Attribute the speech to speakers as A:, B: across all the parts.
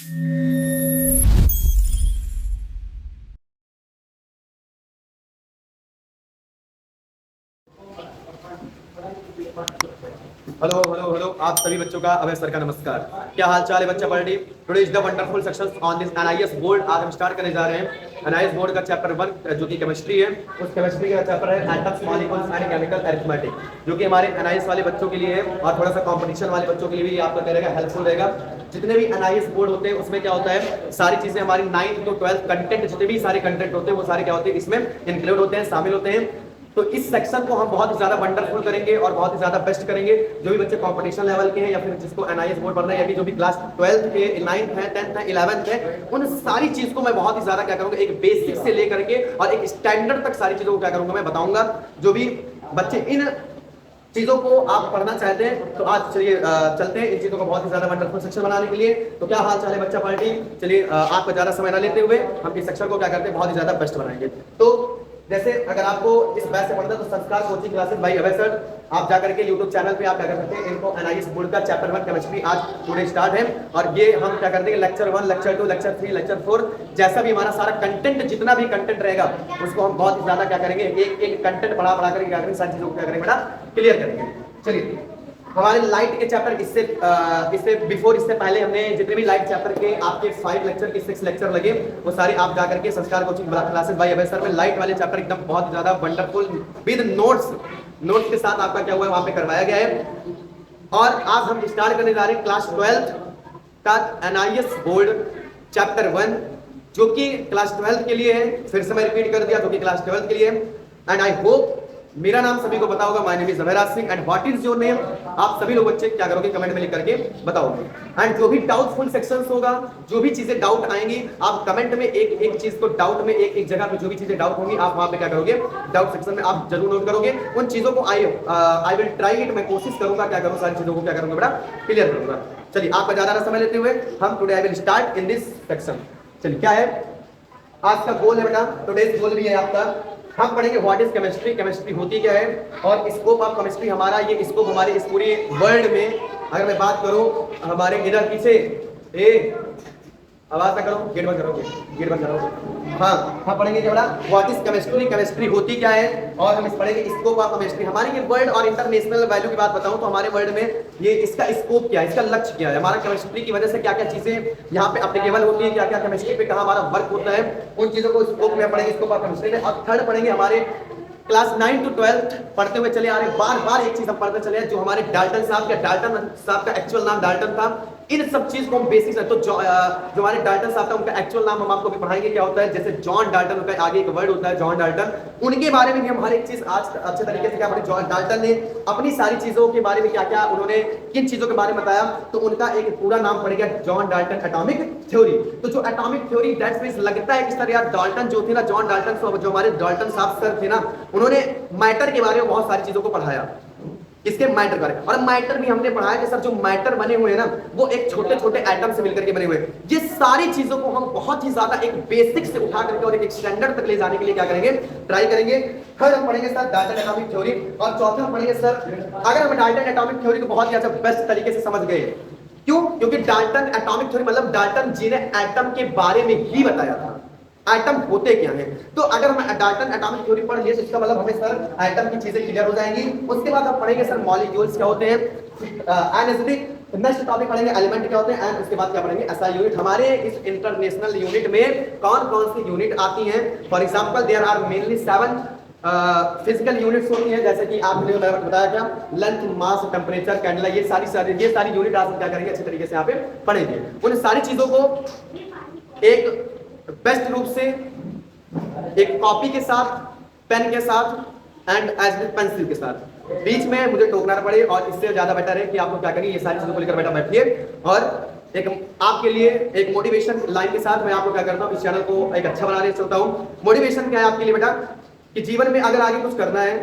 A: Hello hello hello, आप सभी बच्चों का अभय सर का नमस्कार। क्या हाल चाल है बच्चा party? Today is the wonderful sections on this NIS board. आज हम स्टार्ट करने जा रहे हैं एनआईएस बोर्ड का चैप्टर 1 जो कि केमिस्ट्री है। उस केमिस्ट्री का चैप्टर है atoms, molecules and chemical arithmetic, जो कि हमारे एनआईएस वाले बच्चों के लिए है और थोड़ा सा कंपटीशन वाले बच्चों के लिए भी आपका क्या रहेगा, हेल्पफुल रहेगा। जितने भी एनआईएस बोर्ड होते हैं उसमें क्या होता है, सारी चीजें हमारी 9th to 12th कंटेंट, जितने भी सारे कंटेंट होते हैं वो सारे क्या होते हैं, इसमें इंक्लूड होते हैं, शामिल होते हैं। तो इस सेक्शन को हम बहुत ही ज्यादा वंडरफुल करेंगे और बहुत ही ज्यादा बेस्ट करेंगे। जो भी बच्चे कंपटीशन लेवल के हैं या फिर जिसको एनआईएस बोर्ड पढ़ रहे हैं, या जो भी क्लास 12th के 9th है, 10th है, 11th है, उन सारी चीज को मैं बहुत ही ज्यादा क्या करूंगा, एक बेसिक से लेकर के और एक स्टैंडर्ड तक सारी चीजों को क्या करूंगा, मैं बताऊंगा। जो भी बच्चे इन चीजों को आप पढ़ना चाहते हैं तो आज चलिए चलते हैं इन चीजों को बहुत ही ज्यादा वंडरफुल सेक्शन बनाने के लिए। तो क्या हाल चाल है बच्चा पार्टी? चलिए आपका ज्यादा समय न लेते हुए हम इस सेक्शन को क्या करते हैं, बहुत ही ज्यादा बेस्ट बनाएंगे। तो जैसे अगर आपको इस बैच से पढ़ना है तो संस्कार कोचिंग क्लासेस भाई अभय सर, आप जाकर के YouTube चैनल पे आप क्या कर सकते हैं, इनको एनआईएस बोर्ड का चैप्टर 1 केमिस्ट्री आज टुडे स्टार्ट है। और ये हम क्या करते हैं, लेक्चर 1, लेक्चर 2, लेक्चर 3, लेक्चर 4, जैसा भी हमारा सारा कंटेंट, जितना भी कंटेंट रहेगा उसको हम बहुत ही ज्यादा क्या करेंगे, एक एक कंटेंट पढ़ा करके क्या करेंगे, सारी चीजों को क्या करेंगे बेटा, क्लियर करेंगे। चलिए हमारे लाइट के चैप्टर इससे बिफोर, इससे पहले हमने जितने भी लाइट चैप्टर के आपके 5 लेक्चर के 6 लेक्चर लगे, वो सारे आप जाकर के संस्कार कोचिंग क्लासेस बाय अभय सर में लाइट वाले चैप्टर एकदम बहुत ज्यादा वंडरफुल विद नोट्स के साथ आपका क्या हुआ है, वहां पे करवाया गया है। और आज हम स्टार्ट करने जा रहे हैं क्लास 12th का एनआईएस बोर्ड चैप्टर 1, जो कि क्लास 12th के लिए है। फिर से मैं रिपीट कर दिया, जो कि क्लास 12th के लिए है। एंड आई होप मेरा नाम सभी को पता होगा, my name is Abhayraj Singh. And what is your name? आप सभी लोग बच्चे क्या करोगे, कमेंट में लिख करके बताओगे। एंड जो भी डाउटफुल सेक्शंस होगा, जो भी चीजें डाउट आएंगी, आप कमेंट में एक एक चीज को डाउट में एक जगह पे जो भी चीजें डाउट होंगी, आप वहां पे क्या करोगे, डाउट सेक्शन में आप जरूर नोट करोगे। उन चीजों को आई विल ट्राई इट, मैं कोशिश करूंगा क्या करूँ, सारी चीजों को क्या करूंगा बेटा, क्लियर करूंगा। चलिए आपका ज्यादा ना समय लेते हुए हम today I will start in this section. चलिए क्या है आज का गोल है बेटा, टुडेज गोल भी है आपका, हम पढ़ेंगे व्हाट इज केमिस्ट्री, केमिस्ट्री होती क्या है, और स्कोप ऑफ केमिस्ट्री हमारा, ये स्कोप हमारे इस पूरे वर्ल्ड में, अगर मैं बात करूं हमारे इधर पीछे, आवाज ना करो, गेट बंद करोगे, गेट बंद करोगे। हाँ, हम पढ़ेंगे क्या बड़ा, व्हाट इज केमिस्ट्री, केमिस्ट्री होती क्या है, और हम इस पढ़ेंगे स्कोप ऑफ केमिस्ट्री। हमारे ये वर्ल्ड और इंटरनेशनल वैल्यू की बात बताऊं तो हमारे वर्ल्ड में ये इसका स्कोप क्या है, इसका लक्ष्य क्या है, हमारा केमिस्ट्री की वजह से क्या क्या चीजें यहाँ पे एप्लीकेबल होती है, क्या क्या केमिस्ट्री पे कहाँ हमारा वर्क होता है, उन चीजों को स्कोप में पढ़ेंगे, स्कोप ऑफ केमिस्ट्री में। और थर्ड पढ़ेंगे हमारे क्लास 9 to 12 पढ़ते हुए चले आ रहे, बार बार एक चीज हम पढ़ते चले, जो हमारे डाल्टन साहब का एक्चुअल नाम डाल्टन था। इन सब चीज को हम बेसिक से, तो जो हमारे डाल्टन साहब था उनका एक्चुअल नाम हम आपको भी पढ़ाएंगे क्या होता है, जैसे जॉन डाल्टन, उनका आगे एक वर्ड होता है जॉन डाल्टन, उनके बारे में भी हम हर एक चीज आज अच्छे तरीके से क्या पढ़े। जॉन डाल्टन ने अपनी सारी चीजों के बारे में क्या क्या उन्होंने किन चीजों के बारे में बताया, तो उनका एक पूरा नाम पड़ गया जॉन डाल्टन एटॉमिक थ्योरी। तो जो एटॉमिक थ्योरी, दैट्स मींस लगता है कि सर यार डाल्टन जो थे ना, जॉन डाल्टन, जो हमारे डाल्टन साहब सर थे ना, उन्होंने मैटर के बारे में बहुत सारी चीजों को पढ़ाया, इसके मैटर बारे। और मैटर भी हमने पढ़ाया कि सर जो मैटर बने हुए हैं ना, वो एक छोटे छोटे एटम से मिलकर के बने हुए हैं। ये सारी चीजों को हम बहुत ही ज्यादा एक बेसिक से उठा करके और एक स्टैंडर्ड तक ले जाने के लिए क्या करेंगे, ट्राई करेंगे। थर्ड हम पढ़ेंगे सर डाल्टन एटॉमिक थ्योरी, और चौथा हम पढ़ेंगे सर, अगर हम डाल्टन एटॉमिक थ्योरी को बहुत ही अच्छा बेस्ट तरीके से समझ गए, क्यों? क्योंकि डाल्टन एटॉमिक थ्योरी मतलब डाल्टन जी ने एटम के बारे में ही बताया था, एटम होते क्या हैं। तो अगर हम डाल्टन एटॉमिक थ्योरी पढ़ लिए तो इसका मतलब हमें सर एटम की चीजें क्लियर हो जाएंगी। उसके बाद हम पढ़ेंगे सर मॉलिक्यूल्स क्या होते हैं, एनएसडी, नेक्स्ट टॉपिक पढ़ेंगे एलिमेंट क्या होते हैं, एंड उसके बाद क्या पढ़ेंगे एसआई यूनिट। हमारे इस इंटरनेशनल यूनिट में कौन कौन सी यूनिट आती हैं? For example there are mainly 7 physical units होती हैं, जैसे कि आपने बताया क्या, लेंथ, मास, टेम्परेचर, कैंडला, ये सारी यूनिट आज हम क्या करेंगे, अच्छे तरीके से यहाँ पे पढ़ेंगे। उन सारी चीजों को एक बेस्ट रूप से एक कॉपी के साथ, पेन के साथ एंड एज विद पेंसिल के साथ, बीच में मुझे टोकना ना पड़े, और इससे ज्यादा बेटर है कि आपको क्या करिए, ये सारी चीजों को लेकर बेटा बैठिए। और एक आपके लिए एक मोटिवेशन लाइन के साथ मैं आपको क्या करता हूँ, इस चैनल को एक अच्छा बनाने चलता हूँ। मोटिवेशन क्या है आपके लिए बेटा, कि जीवन में अगर आगे कुछ करना है,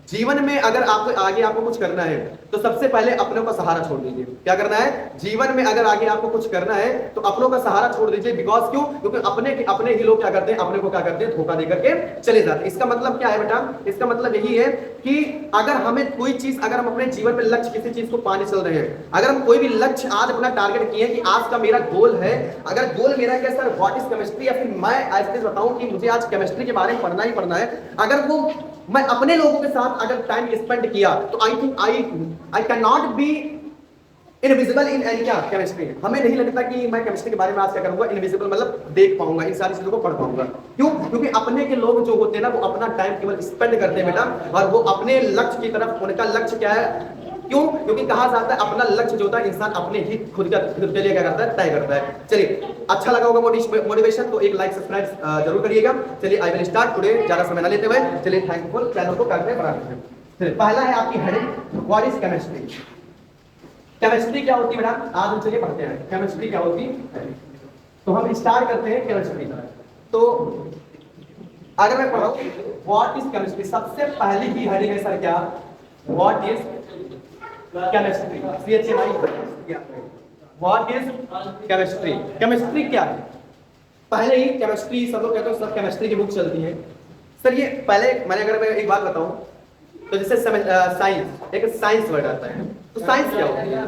A: जीवन में अगर आपको आगे आपको कुछ करना है तो सबसे पहले अपनों का सहारा छोड़ दीजिए। क्या करना है? जीवन में अगर आगे आपको कुछ करना है तो अपनों का सहारा छोड़ दीजिए। बिकॉज क्यों? क्योंकि अपने ही लोग क्या करते हैं, अपने को क्या करते हैं, धोखा देकर के चले जाते हैं। इसका मतलब क्या है बेटा? इसका मतलब यही है कि अगर हमें कोई चीज, अगर हम अपने जीवन में लक्ष्य किसी चीज को पाने चल रहे हैं, अगर हम कोई भी लक्ष्य आज अपना टारगेट किए कि आज का मेरा गोल है, अगर गोल मेरा क्या सर व्हाट इज केमिस्ट्री, या फिर मैं ऐसे बताऊं कि मुझे आज केमिस्ट्री के बारे में पढ़ना ही पढ़ना है, अगर वो मैं अपने लोगों के साथ अगर टाइम स्पेंड किया तो I think I can not be invisible in any क्या केमिस्ट्री। हमें नहीं लगता कि मैं केमिस्ट्री के बारे में आज क्या करूंगा, इनविजिबल मतलब देख पाऊंगा, इन सारी चीजों को पढ़ पाऊंगा। क्यों? क्योंकि अपने के लोग जो होते हैं ना वो अपना टाइम केवल स्पेंड करते हैं बेटा, और वो अपने लक्ष्य की तरफ, उनका लक्ष्य क्या है। क्यों? क्योंकि कहा जाता है अपना लक्ष्य जो होता है इंसान अपने ही खुद के लिए क्या करता है, तय करता है। चलिए, अच्छा लगा होगा मोटिवेशन तो एक लाइक सब्सक्राइब जरूर करिएगा। चलिए आई विल स्टार्ट टुडे, ज्यादा समय ना लेते हुए चलिए थैंकफुल चैनल को करते हैं। चलिए पहला है आपकी heading what is chemistry. Chemistry क्या होती है बेटा? आज हम चलिए पढ़ते हैं केमिस्ट्री क्या होती है। तो हम स्टार्ट करते हैं केमिस्ट्री। तो अगर मैं पढ़ाऊं व्हाट इज केमिस्ट्री, सबसे पहली ही हेडिंग है सर क्या, what is chemistry. What is chemistry, chemistry क्या है? पहले ही केमिस्ट्री सब लोग कहते हैं सब केमिस्ट्री की बुक चलती है सर। ये पहले अगर मैं एक बात बताऊं तो जैसे साइंस, एक साइंस वर्ड आता है, तो साइंस क्या होती है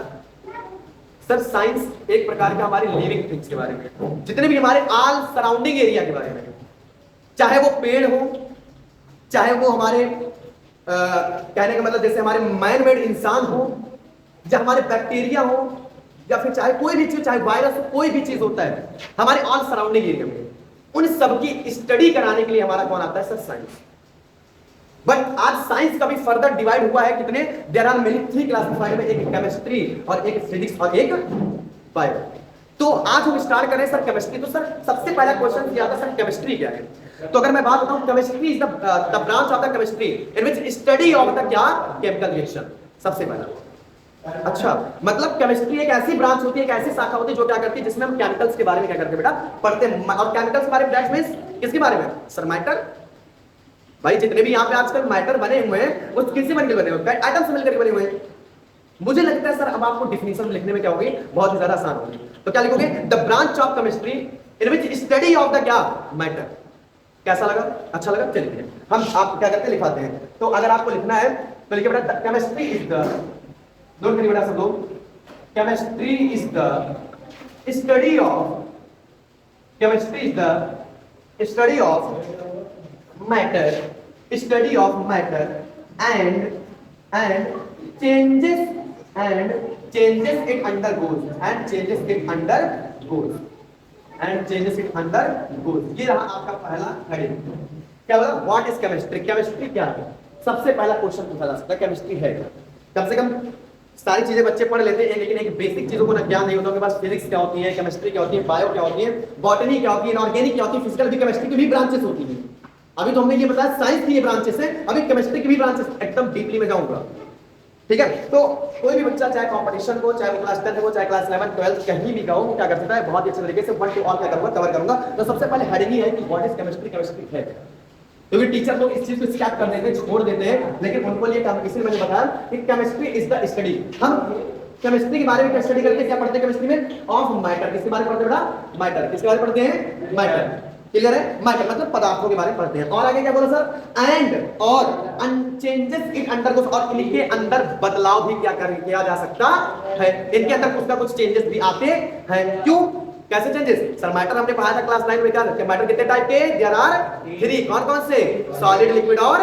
A: सर? साइंस एक प्रकार का हमारे लिविंग थिंग्स के बारे में, जितने भी हमारे ऑल सराउंडिंग एरिया के बारे में, चाहे वो पेड़ हो, चाहे वो हमारे कहने का मतलब जैसे हमारे मैन मेड इंसान हो, या हमारे बैक्टीरिया हो, या फिर चाहे कोई भी चीज, चाहे वायरस हो, कोई भी चीज होता है हमारे ऑल सराउंडिंग एरिया में, उन सबकी स्टडी कराने के लिए हमारा कौन आता है सर? साइंस। बट आज साइंस का भी फर्दर डिवाइड हुआ है कितने, there are many three classified में, एक केमिस्ट्री और एक फिजिक्स और एक बायो। तो आज हम स्टार्ट करें सर केमिस्ट्री। तो सर सबसे पहला क्वेश्चन ये आता है सर केमिस्ट्री क्या है? तो अगर मैं बात बताऊं chemistry is the branch of the chemistry in which study of the क्या केमिकल रिएक्शन। सबसे पहला, अच्छा मतलब केमिस्ट्री एक ऐसी ब्रांच होती है, एक ऐसी शाखा होती है जो क्या करती है, जिसमें हम केमिकल्स के बारे में क्या करते हैं बेटा, पढ़ते हैं। और केमिकल्स के बारे में दैट मींस किसके बारे में सर? मैटर। भाई जितने भी यहाँ पे आजकल मैटर बने हुए हैं वो किससे बनकर बने हुए हैं? एटम से मिलकर बने हुए हैं। मुझे लगता है सर अब आपको डिफिनीशन लिखने में क्या होगी, बहुत ही ज्यादा आसान होगी। तो क्या लिखोगे? The branch of chemistry in which study of the क्या मैटर। कैसा लगा? अच्छा लगा? चलिए हम आप क्या करते हैं, लिखाते हैं। तो अगर आपको लिखना है तो लिखिए बेटा केमिस्ट्री इज द, नोट करिए बेटा सब लोग, chemistry is the study of, chemistry is the study of matter, study of matter and changes it undergoes ये रहा आपका पहला हेडिंग। क्या बोला? व्हाट इज केमिस्ट्री, केमिस्ट्री क्या है? सबसे पहला क्वेश्चन पूछा जा सकता है केमिस्ट्री है क्या? कम से कम सारी चीजें बच्चे पढ़ लेते हैं लेकिन एक बेसिक चीजों को ना ज्ञान नहीं होता उनके पास। फिजिक्स क्या होती है, केमिस्ट्री क्या होती है, बायो क्या होती है, बॉटनी क्या होती है, इनऑर्गेनिक क्या होती है, फिजिकल भी केमिस्ट्री की भी ब्रांचेस होती है। अभी तो हमने ये बताया साइंस की ये ब्रांचेस है, अभी केमिस्ट्री की भी ब्रांचेस एकदम डीपली में जाऊंगा। ठीक है? तो कोई भी बच्चा चाहे कंपटीशन को, चाहे वो क्लास 10 हो, चाहे क्लास 11 12 कहीं भी गाओ, क्या कर सकता है, बहुत ही अच्छे तरीके से वन टू ऑल क्या करूंगा, कवर करूंगा। तो सबसे पहले हेडिंग ही है कि व्हाट इज केमिस्ट्री, केमिस्ट्री है। क्योंकि टीचर लोग इस चीज को स्किप कर देते हैं, छोड़ देते हैं, लेकिन उनको लिए काम, इसलिए मैंने बताया कि केमिस्ट्री इज द स्टडी। हम केमिस्ट्री के बारे में क्या स्टडी करते हैं, क्या पढ़ते हैं केमिस्ट्री में? Of matter. किसके बारे में पढ़ते हैं बेटा? मैटर। किसके बारे में पढ़ते हैं? मैटर। क्लियर है? मैटर मतलब पदार्थों के बारे में पढ़ते हैं। और आगे क्या बोला सर? एंड और चेंजेस इट अंडरगोस, और इनके अंदर बदलाव भी क्या किया जा सकता है, इनके अंदर कुछ ना कुछ चेंजेस भी आते हैं। क्यों? कैसे चेंजेस सर? मैटर हमने पढ़ा था क्लास 9 में, क्या मैटर कितने टाइप के? There are 3। कौन कौन से? सॉलिड, लिक्विड और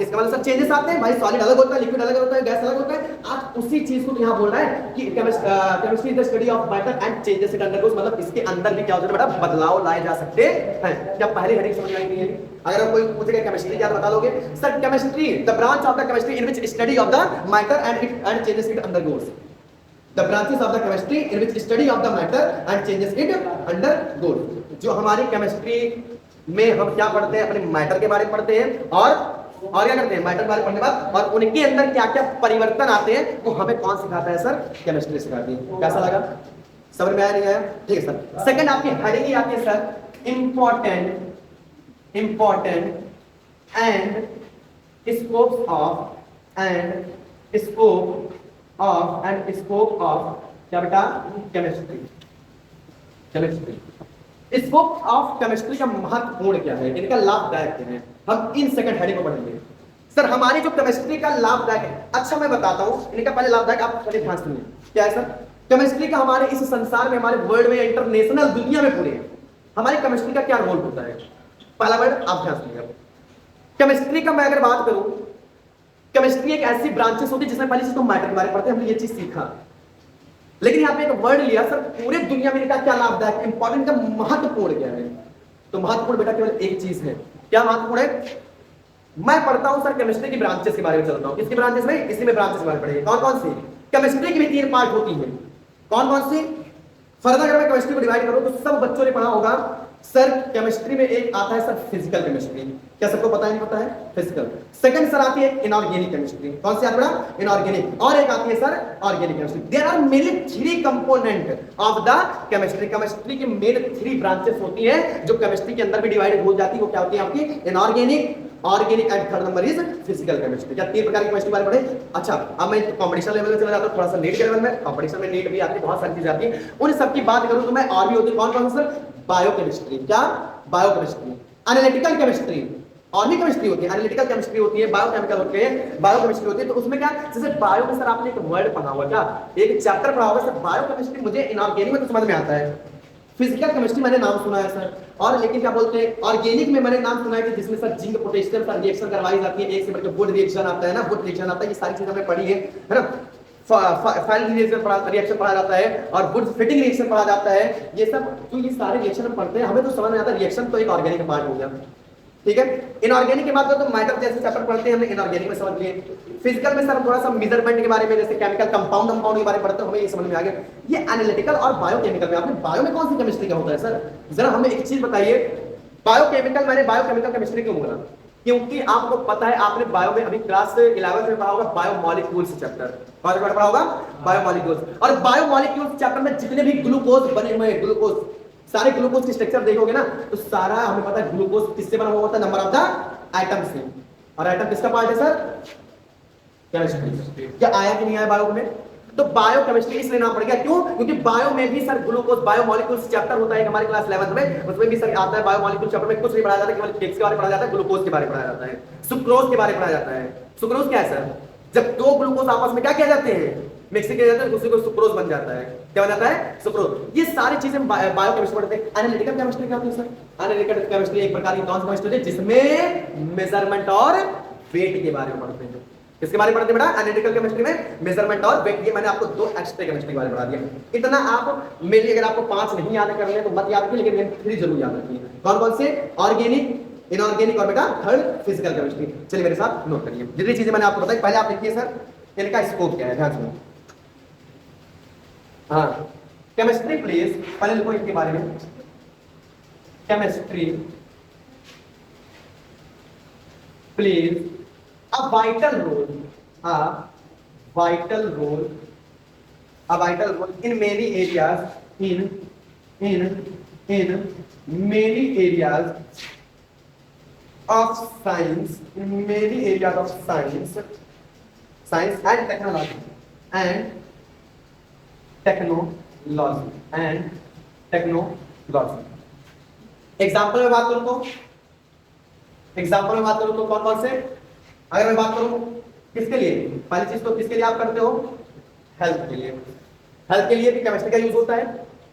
A: इसका मतलब सर चेंजेस आते हैं। भाई सॉलिड अलग होता है, लिक्विड अलग होता है, गैस अलग होता है। आज उसी चीज को यहाँ बोल रहा है कि chemistry is the study of matter and changes it undergoes, मतलब इसके अंदर भी क्या होता है बेटा, बदलाव लाए जा सकते हैं। क्या पहली हेडिंग समझ में आई नहीं है? अगर कोई पूछेगा केमिस्ट्री क्या, बता लोगे sir? Chemistry the branch of the chemistry in which study of the matter and changes it undergoes. The branches of the chemistry in which study of the matter and changes it undergoes। जो हमारी chemistry में हम क्या पढ़ते हैं, अपने matter के बारे में पढ़ते हैं और क्या करते हैं, मैटर के बारे में पढ़ने के बाद और उनके अंदर क्या क्या परिवर्तन आते हैं वो हमें कौन सिखाता है सर? केमिस्ट्री सिखाती है। कैसा लगा? समझ में आया नहीं आया? ठीक है सर। सेकंड आपकी हेडिंग ही आती है sir, important and scopes of and scope of क्या बेटा, केमिस्ट्री। स्कोप ऑफ केमिस्ट्री का महत्वपूर्ण क्या है, इनका लाभदायक क्या है, हम इन सेकंड हेडिंग को पढ़ेंगे। सर हमारी जो केमिस्ट्री का लाभदायक है, अच्छा मैं बताता हूं इनका पहले लाभदायक, आप पहले ध्यान सुनिए क्या है सर। केमिस्ट्री का हमारे इस संसार में, हमारे वर्ल्ड में, इंटरनेशनल दुनिया में पूरे हमारी केमिस्ट्री का क्या रोल होता है। पहला वर्ड आप ध्यान सुनिए। केमिस्ट्री का मैं अगर बात करूं, केमिस्ट्री एक ऐसी ब्रांचेस होती है जिसमें पहली चीज तो मैटर के बारे में पढ़ते हैं, हमने ये चीज सीखा, लेकिन यहाँ पे एक वर्ड लिया सर, पूरे दुनिया में इनका क्या लाभदायक, इंपॉर्टेंट का महत्वपूर्ण क्या है। तो महत्वपूर्ण बेटा केवल एक चीज है, क्या महत्वपूर्ण है। मैं पढ़ता हूं सर केमिस्ट्री की ब्रांचेस के बारे में चलता हूं, किसकी ब्रांचेस में, इसी में ब्रांचेस के बारे में पढ़ेंगे। कौन कौन सी, केमिस्ट्री की भी 3 पार्ट होती है, कौन कौन सी। फर्दर अगर मैं केमिस्ट्री को डिवाइड करूं तो सब बच्चों ने पढ़ा होगा सर, केमिस्ट्री में एक आता है सर फिजिकल केमिस्ट्री, क्या सबको पता है, नहीं पता है, फिजिकल। सेकंड सर आती है इनऑर्गेनिक केमिस्ट्री, कौन सी आती है, इनऑर्गेनिक। और एक आती है sir organic chemistry. There are mainly 3 component of the chemistry. Chemistry की मेन 3 ब्रांचेस होती है जो केमिस्ट्री के अंदर भी डिवाइड हो जाती है, वो क्या होती है आपकी, inorganic, organic and third number is physical chemistry. क्या 3 प्रकार की केमिस्ट्री बारे में पढ़े। अच्छा अब मैं कंपटीशन लेवल में चला जाता हूं, थोड़ा सा नीट के लेवल में, कंपटीशन में नीट भी आती है, बहुत सारी चीजें आती है, उन सब की बात करूं तो मैं और भी होती है, कौन कौन सर, बायोकेमिस्ट्री, क्या, बायोकेमिस्ट्री, एनालिटिकल केमिस्ट्री, और भी केमिस्ट्री होती है, एनालिटिकल केमिस्ट्री होती है, बायोकेमिकल होती है, बायोकेमिस्ट्री होती है। तो उसमें क्या, जैसे बायो में सर आपने एक वर्ड पढ़ा होगा, क्या एक चैप्टर पढ़ा होगा सर, बायोकेमिस्ट्री मुझे इनऑर्गेनिक में तो समझ में आता है, फिजिकल केमिस्ट्री मैंने नाम सुना है सर, और लेकिन क्या बोलते हैं ऑर्गेनिक में मैंने नाम सुना है कि जिसमें sir zinc potassium sir reaction करवाई जाती है, एक से बढ़कर वुड रिएक्शन आता है ना, वुड रिएक्शन आता है, ये सारी चीजें हमने पढ़ी है ना। फाइनल रिएक्शन पढ़ा जाता है और वुड फिटिंग रिएक्शन पढ़ा जाता है, ये सब जो ये सारे रिएक्शन हम पढ़ते हैं हमें तो समझ में आता है, रिएक्शन तो एक ऑर्गेनिक पार्ट हो गया, ठीक है। इनऑर्गेनिक की बात करो तो मैटर जैसे चैप्टर पढ़ते हैं हमने इनऑर्गेनिक में समझ लिए। फिजिकल में सर थोड़ा सा मेजरमेंट के बारे में, जैसे केमिकल कंपाउंड के बारे में पढ़ते हैं, हमें ये समझ में आ गया। ये एनालिटिकल और बायोकेमिकल में, आपने बायो में कौन सी केमिस्ट्री का होता है सर, जरा हमें एक चीज बताइए। बायोकेमिकल, मैंने बायोकेमिकल केमिस्ट्री क्यों बोला, क्योंकि आपको पता है, आपने बायो में अभी क्लास 11 में पढ़ा होगा बायोमोलिक्यूल्स चैप्टर, कौन सा पढ़ा होगा, बायोमोलिक्यूल्स। और बायोमोलिक्यूल्स चैप्टर में जितने भी ग्लूकोज बने हुए हैं, ग्लूकोज, सारे ग्लूकोज की स्ट्रक्चर देखोगे ना तो सारा हमें पता है ग्लूकोज किससे बना हुआ होता है, नंबर ऑफ द एटम से। और एटम किसका पार्ट है सर, केमिस्ट्री। क्या आया कि नहीं आया बायो में, तो बायो केमिस्ट्री इसलिए नाम पड़ गया, क्यों, क्योंकि बायो में भी सर ग्लूकोज, बायोमोलिक्यूल्स चैप्टर होता है हमारे क्लास 11 में, उसमें भी सर आता है बायोमोलिक्यूल चैप्टर में कुछ नहीं पढ़ाया जाता, केवल केक्स के बारे में पढ़ाया जाता है, ग्लूकोज के बारे में पढ़ाया जाता है, सुक्रोज के बारे में पढ़ाया जाता है। सुक्रोज क्या है सर, जब 2 ग्लूकोज आपस में क्या किया जाते हैं, मिक्सिंग किया जाता है, दूसरे को सुक्रोज बन जाता है, क्या बन जाता है, सुक्रोज। ये सारी चीजें बायो केमिस्ट्री पढ़ते हैं। एनालिटिकल केमिस्ट्री क्या होती है सर, एनालिटिकल केमिस्ट्री एक प्रकार की कौन सी केमिस्ट्री है जिसमें मेजरमेंट और वेट के बारे में पढ़ते हैं। किसके बारे में पढ़ते हैं बेटा, एनालिटिकल केमिस्ट्री में मेजरमेंट और वेट। ये मैंने आपको 2 एक्स्ट्रा केमिस्ट्री के बारे में पढ़ा दिया। इतना आप मेरे, अगर आपको 5 नहीं याद करने तो मत याद रखिए, लेकिन 3 जरूर याद रखिए। कौन कौन से, ऑर्गेनिक, इनऑर्गेनिक और बेटा थर्ड फिजिकल केमिस्ट्री। चलिए मेरे साथ नोट करिए जितनी चीजें मैंने आपको बताई। पहले आप देखिए सर इनका स्कोप क्या है, ध्यान सुनो। हाँ केमिस्ट्री प्लीज, पहले लिखो इनके बारे में, chemistry please a vital role in many areas, in many areas of science, science and technology example में बात करूं तो कौन कौन से, अगर मैं बात करूं किसके लिए, पहली चीज तो किसके लिए आप करते हो, हेल्थ के लिए, हेल्थ के लिए भी केमिस्ट्री का यूज होता है।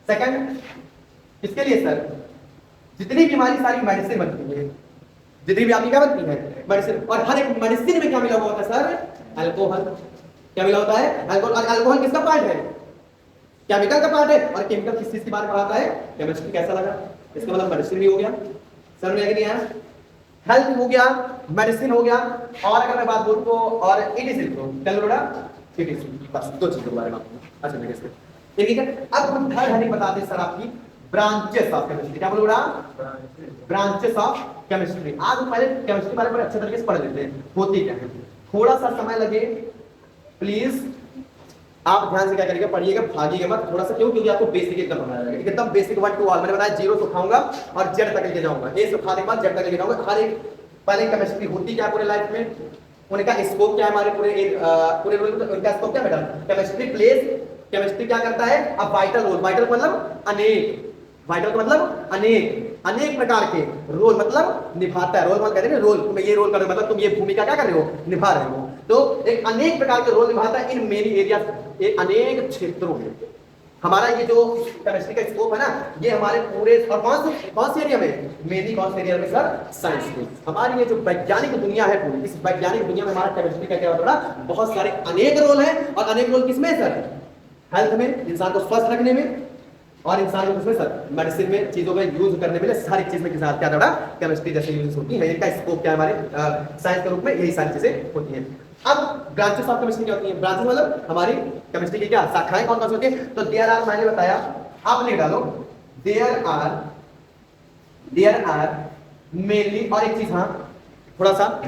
A: सेकंड किसके लिए सर, जितनी भी हमारी सारी मेडिसिन बनती है, जितनी भी आपकी क्या बनती है मेडिसिन, और हर एक मेडिसिन में क्या मिला हुआ होता है सर, अल्कोहल। क्या मिला होता है, अल्कोहल। और अल्कोहल किसका पार्ट है, केमिकल का पार्ट है। और केमिकल किस चीज के बारे में पढ़ाता है, केमिस्ट्री। कैसा लगा, इसका मतलब मेडिसिन भी हो गया, समझ में नहीं आया, हेल्थ हो गया, मेडिसिन हो गया। और अगर मैं बात बोलूं तो और इट इज बस 2 चीजों के बारे में। अच्छा ठीक है। अब हम थर्ड हेडिंग बताते हैं सर आपकी ब्रांचेस ऑफ केमिस्ट्री। क्या बोलूं, ब्रांचेस ऑफ केमिस्ट्री। आज हम पहले केमिस्ट्री के बारे में अच्छे तरीके से पढ़ लेते हैं, होती क्या है। थोड़ा सा समय लगे प्लीज, आप ध्यान से क्या करिएगा, पढ़िएगा, भागिएगा मत थोड़ा सा, क्यों, क्योंकि आपको बेसिक एकदम बनाया जाएगा, एकदम बेसिक 1 to all। मैंने बताया 0 सिखाऊंगा और जेड तक लेके जाऊंगा, ए सिखाने के बाद जेड तक लेके जाऊंगा, हर एक पहले केमिस्ट्री होती क्या है पूरे लाइफ में, उनका स्कोप क्या है हमारे पूरे उनका स्कोप क्या बेटा, केमिस्ट्री क्या करता है, अब वाइटल रोल, वाइटल मतलब अनेक, वाइटल का मतलब अनेक, अनेक प्रकार के रोल मतलब निभाता है, रोल मतलब कहते हैं रोल, तुम ये रोल कर रहे हो मतलब तुम ये भूमिका क्या कर रहे हो, निभा रहे हो, तो एक अनेक प्रकार के रोल निभाता है इन मेनी एरिया, अनेक क्षेत्रों में। हमारा ये जो केमिस्ट्री का स्कोप है ना, ये हमारे पूरे और कौन से एरिया में, मेनली कौन से एरिया में सर, साइंस में। हमारी ये जो वैज्ञानिक दुनिया है पूरी, इस वैज्ञानिक दुनिया में हमारा केमिस्ट्री का क्या होता है, बहुत सारे अनेक रोल हैं, और अनेक रोल किसमें सर, हेल्थ में, इंसान को स्वस्थ रखने में, और इंसान को सर मेडिसिन में, चीजों में यूज करने में, सारी चीज में किसान क्या होता है, केमिस्ट्री जैसे यूज होती है। इनका स्कोप क्या है हमारे साइंस के रूप में, यही सारी चीजें होती हैं। अब ब्रांचेस ऑफ केमिस्ट्री क्या होती है, ब्रांचेस मतलब हमारी केमिस्ट्री की क्या शाखाएं कौन कौन सी होती है, तो देयर आर, मैंने बताया, आप लिख डालो देयर आर मेनली, और एक चीज हाँ थोड़ा सा,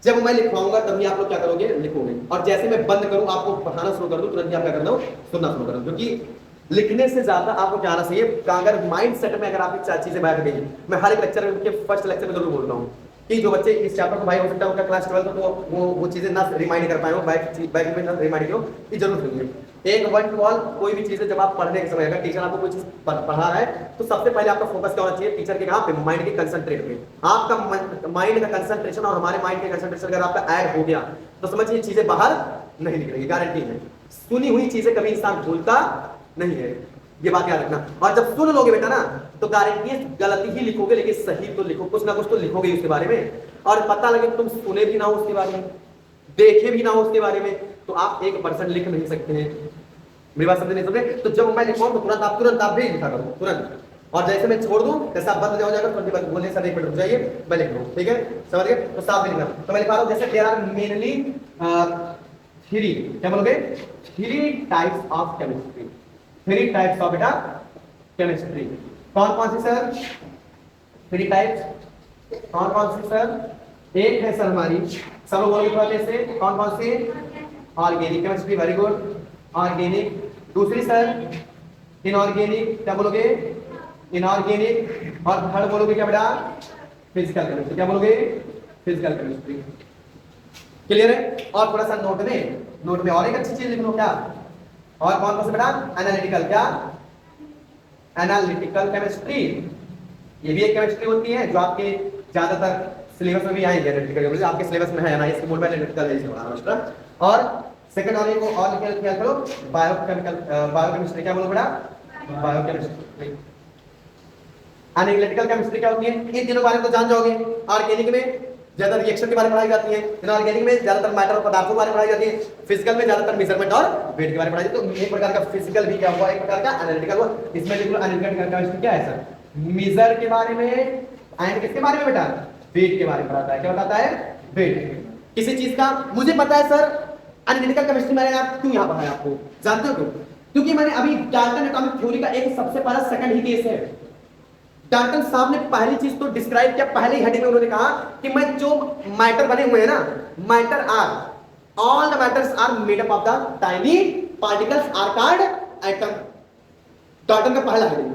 A: जब मैं लिखवाऊंगा तभी आप लोग क्या करोगे, लिखोगे, और जैसे मैं बंद करूं आपको पढ़ाना शुरू कर दूं तुरंत ही आप क्या करना हो, सुनना शुरू करो, क्योंकि लिखने से ज्यादा आपको क्या आना चाहिए, अगर माइंड सेट में अगर आपकी चार चीजें बैठ गई, मैं हर एक लेक्चर में उनके फर्स्ट लेक्चर में जरूर बोल रहा हूँ कि जो बच्चे इस चैप्टर को भाई हो सकता है उनका क्लास 12 तो वो चीजें ना रिमाइंड कर पाए हो, बैक में ना रिमाइंड करो, ये जरूर सुनिए। एक वन टू ऑल कोई भी चीजें जब आप पढ़ने के समय, अगर टीचर आपको कोई चीज पढ़ा रहा है तो सबसे पहले आपका फोकस क्या होना चाहिए, टीचर के कहां पे, माइंड के कंसंट्रेट पे। आपका माइंड का कंसंट्रेशन और हमारे माइंड के कंसंट्रेशन अगर आपका ऐड हो गया तो समझिए चीजें बाहर नहीं निकलेंगी, गारंटी है। सुनी हुई चीजें कभी इंसान भूलता नहीं है, ये बात याद रखना। और जब सुन लोगे बेटा ना तो गारंटी है गलती ही लिखोगे लेकिन सही तो लिखो, कुछ ना कुछ तो लिखोगे उसके बारे में, और पता लगे तुम सुने भी ना हो उसके बारे में, देखे भी ना हो उसके बारे में, तो आप 1% लिख नहीं सकते हैं। मेरी बात समझ नहीं समझे, तो जब मैं लिखवाऊं तो तुरंत आप भी लिखा करो तुरंत, और जैसे मैं छोड़ दूं जैसे आप बंद हो जाएगा तो बोलिए सर 1 मिनट रुक जाइए मैं लिख लूं, ठीक है, समझ गए, तो साफ लिखना। तो मैं लिखा रहा हूं जैसे देयर आर मेनली 3, क्या बोलोगे, 3 types of chemistry, 3 types of बेटा केमिस्ट्री। कौन कौन सी सर, 3 टाइप्स कौन कौन सी सर, एक है सर हमारी, सब लोग बोलोगे थोड़ा से, कौन कौन सी, organic chemistry, very good, organic. दूसरी सर इनऑर्गेनिक, क्या बोलोगे, इनऑर्गेनिक, और थर्ड बोलोगे क्या बेटा, फिजिकल केमिस्ट्री, क्या बोलोगे, फिजिकल केमिस्ट्री। क्लियर है। और थोड़ा सा नोट में और एक अच्छी चीज लिख लो, क्या, और कौन कौन से बेटा, एनालिटिकल, क्या, एनालिटिकल केमिस्ट्री, ये भी एक केमिस्ट्री होती है जो आपके ज्यादातर सिलेबस में भी आएंगे, एनालिटिकल केमिस्ट्री आपके सिलेबस में है ना, इसके बोल में एनालिटिकल है इसमें। और सेकंड वाले को और क्या करो, बायोकेमिस्ट्री, क्या बोलो बेटा, बायोकेमिस्ट्री। एनालिटिकल केमिस्ट्री क्या होती है, इन तीनों बारे में तो जान जाओगे। ऑर्गेनिक में ज्यादा रिएक्शन के बारे में पढ़ाई जाती है, इनऑर्गेनिक में ज्यादातर मैटर और पदार्थों के बारे में पढ़ाई जाती है, फिजिकल में ज्यादातर मेजरमेंट और वेट के बारे में पढ़ाई जाती है। तो एक प्रकार का फिजिकल भी क्या हुआ, एक प्रकार का एनालिटिकल हुआ। इसमें देख लो एनालिटिकल केमिस्ट्री क्या है सर, मेजर के बारे में एंड किसके बारे में बेटा, वेट के बारे में बताता है, क्या बताता है, वेट किसी चीज का। मुझे पता है सर एनालिटिकल केमिस्ट्री मैंने आप क्यों यहाँ पढ़ाया, आपको जानते हो क्यों, क्योंकि मैंने अभी डाल्टन एटॉमिक थ्योरी का एक सबसे पहला सेकंड ही केस है। डाल्टन साहब ने पहली चीज तो डिस्क्राइब किया, पहले ही हेडिंग में उन्होंने कहा कि मैं जो मैटर बने हुए हैं ना, matter are all the matters are made up of the tiny particles are called atom. Dalton का पहला हेडिंग,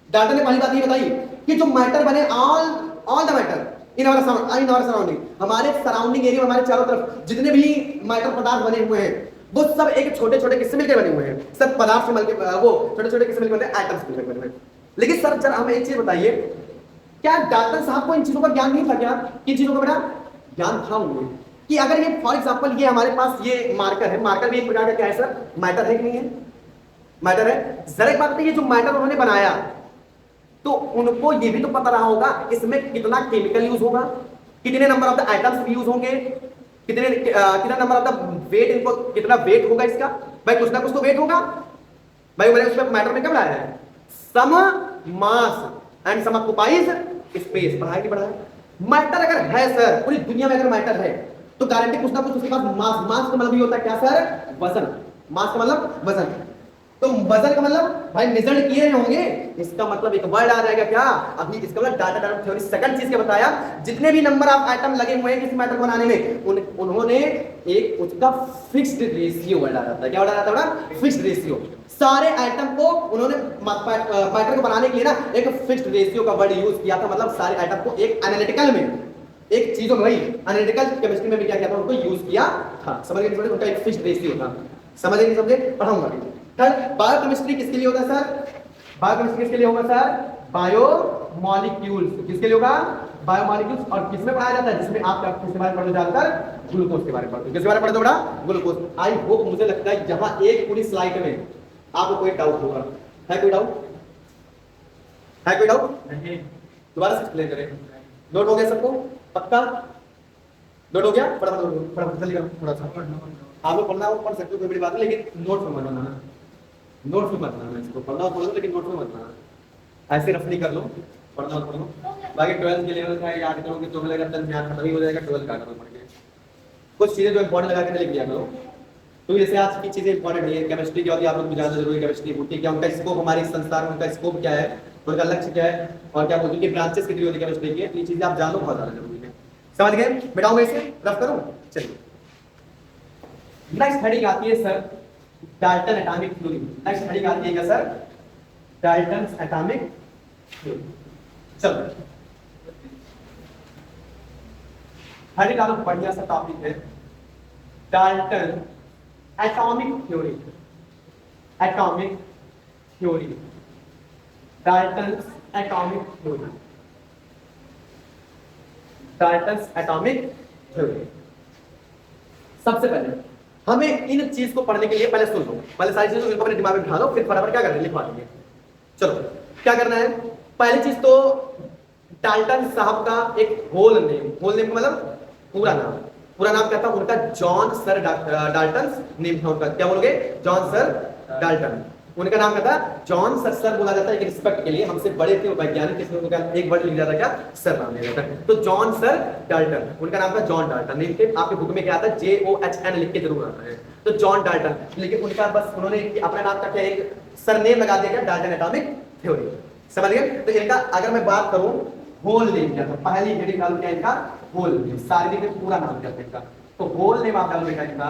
A: डाल्टन ने पहली बात ये बताई कि जो मैटर बने all the matter in our surrounding, हमारे सराउंडिंग एरिया में हमारे चारों तरफ जितने भी मैटर पदार्थ बने हुए हैं वो सब एक छोटे छोटे किससे मिलकर बने हुए हैं, सब पदार्थ से मिलकर, वो छोटे छोटे किससे मिलकर बने हैं, एटम्स मिलकर बने हुए हैं। लेकिन सर जरा हमें एक चीज बताइए, क्या डाल्टन साहब को इन चीजों का ज्ञान नहीं था, क्या किन चीजों का बेटा ज्ञान था उन्हें, कि अगर ये फॉर एग्जांपल ये हमारे पास ये मार्कर है, मार्कर भी एक प्रकार का क्या है सर, मैटर है कि नहीं है, मैटर है। जरा एक बात बताइए, जो मैटर उन्होंने बनाया तो उनको ये भी तो पता रहा होगा इसमें कितना केमिकल यूज होगा, कितने number of the items use होंगे, कितना नंबर ऑफ द वेट, इनको कितना वेट होगा इसका, भाई कुछ ना कुछ तो वेट होगा भाई। मैंने उसमें मैटर में क्या बनाया है, some mass and some occupies space, पढ़ाया कि पढ़ाया। मैटर अगर है सर, पूरी दुनिया में अगर मैटर है तो गारंटी कुछ ना कुछ उसके पास मास, मास का मतलब ये होता है क्या सर, वजन, मास का मतलब वजन। तो वजन का मतलब भाई मेजर किए होंगे, इसका मतलब एक वर्ड आ जाएगा क्या, अभी इसका मतलब डाटा एटॉमिक थ्योरी सेकंड चीज के बताया, जितने भी नंबर ऑफ आइटम लगे हुए हैं किसी मैटर बनाने में उन्होंने एक उसका फिक्स्ड रेशियो वर्ड आ जाता है, क्या वर्ड आ जाता है, फिक्स्ड रेशियो। सारे आइटम को उन्होंने मैटर को बनाने के लिए ना एक फिक्स्ड रेशियो का वर्ड यूज किया था, मतलब सारे आइटम को एक एनालिटिकल में एक चीजों में वही एनालिटिकल केमिस्ट्री में भी क्या किया था, उनको यूज किया था। समझ गए? उनका एक फिक्स्ड रेशियो था। समझ नहीं समझे? पढ़ाऊंगा भी। थर्ड, बायोकेमिस्ट्री किसके लिए होता है सर? बायोकेमिस्ट्री किसके लिए होगा सर? बायोमॉलिक्यूल्स। किसके लिए होगा? बायोमॉलिक्यूल्स। और किसमें पढ़ाया जाता है? जिसमें आप किसके बारे में पढ़ते ज्यादातर? ग्लूकोज के बारे में पढ़ते। किसके बारे में पढ़ते हो बेटा? ग्लूकोज। आई होप, मुझे लगता है यहाँ एक पूरी स्लाइड में आपको कोई डाउट होगा। है कोई डाउट? है कोई डाउट? नहीं। दोबारा से एक्सप्लेन करें। नोट हो गया सबको? पक्का नोट हो गया? फटाफट जल्दी करो थोड़ा सा। आप लोग पढ़ना हो पढ़ सकते हो, कोई बड़ी बात नहीं, लेकिन नोट में मत बनाना। नोट में मत बनाना इसको। पढ़ना हो पढ़ लो, लेकिन नोट में मत बनाना। ऐसे रफली कर लो, पढ़ना हो पढ़ लो। बाकी 12th के लेवल का याद करोगे तो मिलेगा, तब ध्यान खत्म ही हो जाएगा। 12th का करो पढ़ के। कुछ चीजें जो इंपॉर्टेंट लगा के लिख दिया करो। तो जैसे आज की चीजें इंपॉर्टेंट नहीं है। केमिस्ट्री क्या होती है आप लोग को जानना जरूरी है। केमिस्ट्री होती है क्या, उनका स्कोप, हमारे संस्थान में उनका स्कोप क्या है, उनका लक्ष्य क्या है, और क्या बोलते हैं ब्रांचेस कितनी होती है केमिस्ट्री की। ये चीजें आप जानो, बहुत ज्यादा जरूरी है। समझ गए? मिटाऊंगा इसे, रफ करूं? चलिए नेक्स्ट हेडिंग आती है sir Dalton atomic theory. Next heading आती है क्या सर? Dalton atomic theory. चलो हेडिंग आना बढ़िया सा टॉपिक है, Dalton atomic theory. Atomic theory, Dalton atomic theory, Dalton atomic theory. सबसे पहले हमें इन चीज को पढ़ने के लिए पहले सुन लो, पहले सारी चीजों को अपने दिमाग में बिठा लो, फिर फटाफट क्या करना है लिखवा देंगे। चलो क्या करना है? पहली चीज तो डाल्टन साहब का एक होल नेम मतलब पूरा नाम। पूरा नाम क्या था उनका? जॉन सर डाल्टन नेम था उनका। क्या बोलोगे? John sir Dalton. उनका नाम क्या था? John sir. सर बोला जाता है एक रिस्पेक्ट के लिए, हमसे बड़े थे वैज्ञानिक, इसमें उनका एक वर्ड लिख जाता है क्या? सर नाम लिया जाता है। तो जॉन सर डाल्टन, उनका नाम था जॉन डाल्टन। नेम के आपके बुक में क्या आता है? JOHN लिख के जरूर आता है। तो जॉन डाल्टन, लेकिन उनका बस उन्होंने अपना नाम का क्या एक सर नेम लगा दिया, डाल्टन एटॉमिक थ्योरी। समझ गए? तो इनका अगर मैं बात करूं होल नेम क्या था, पहली हेडिंग डालू क्या इनका? Whole name. सारी में पूरा नाम क्या था इनका? तो होल नेम आप डालो बेटा इनका,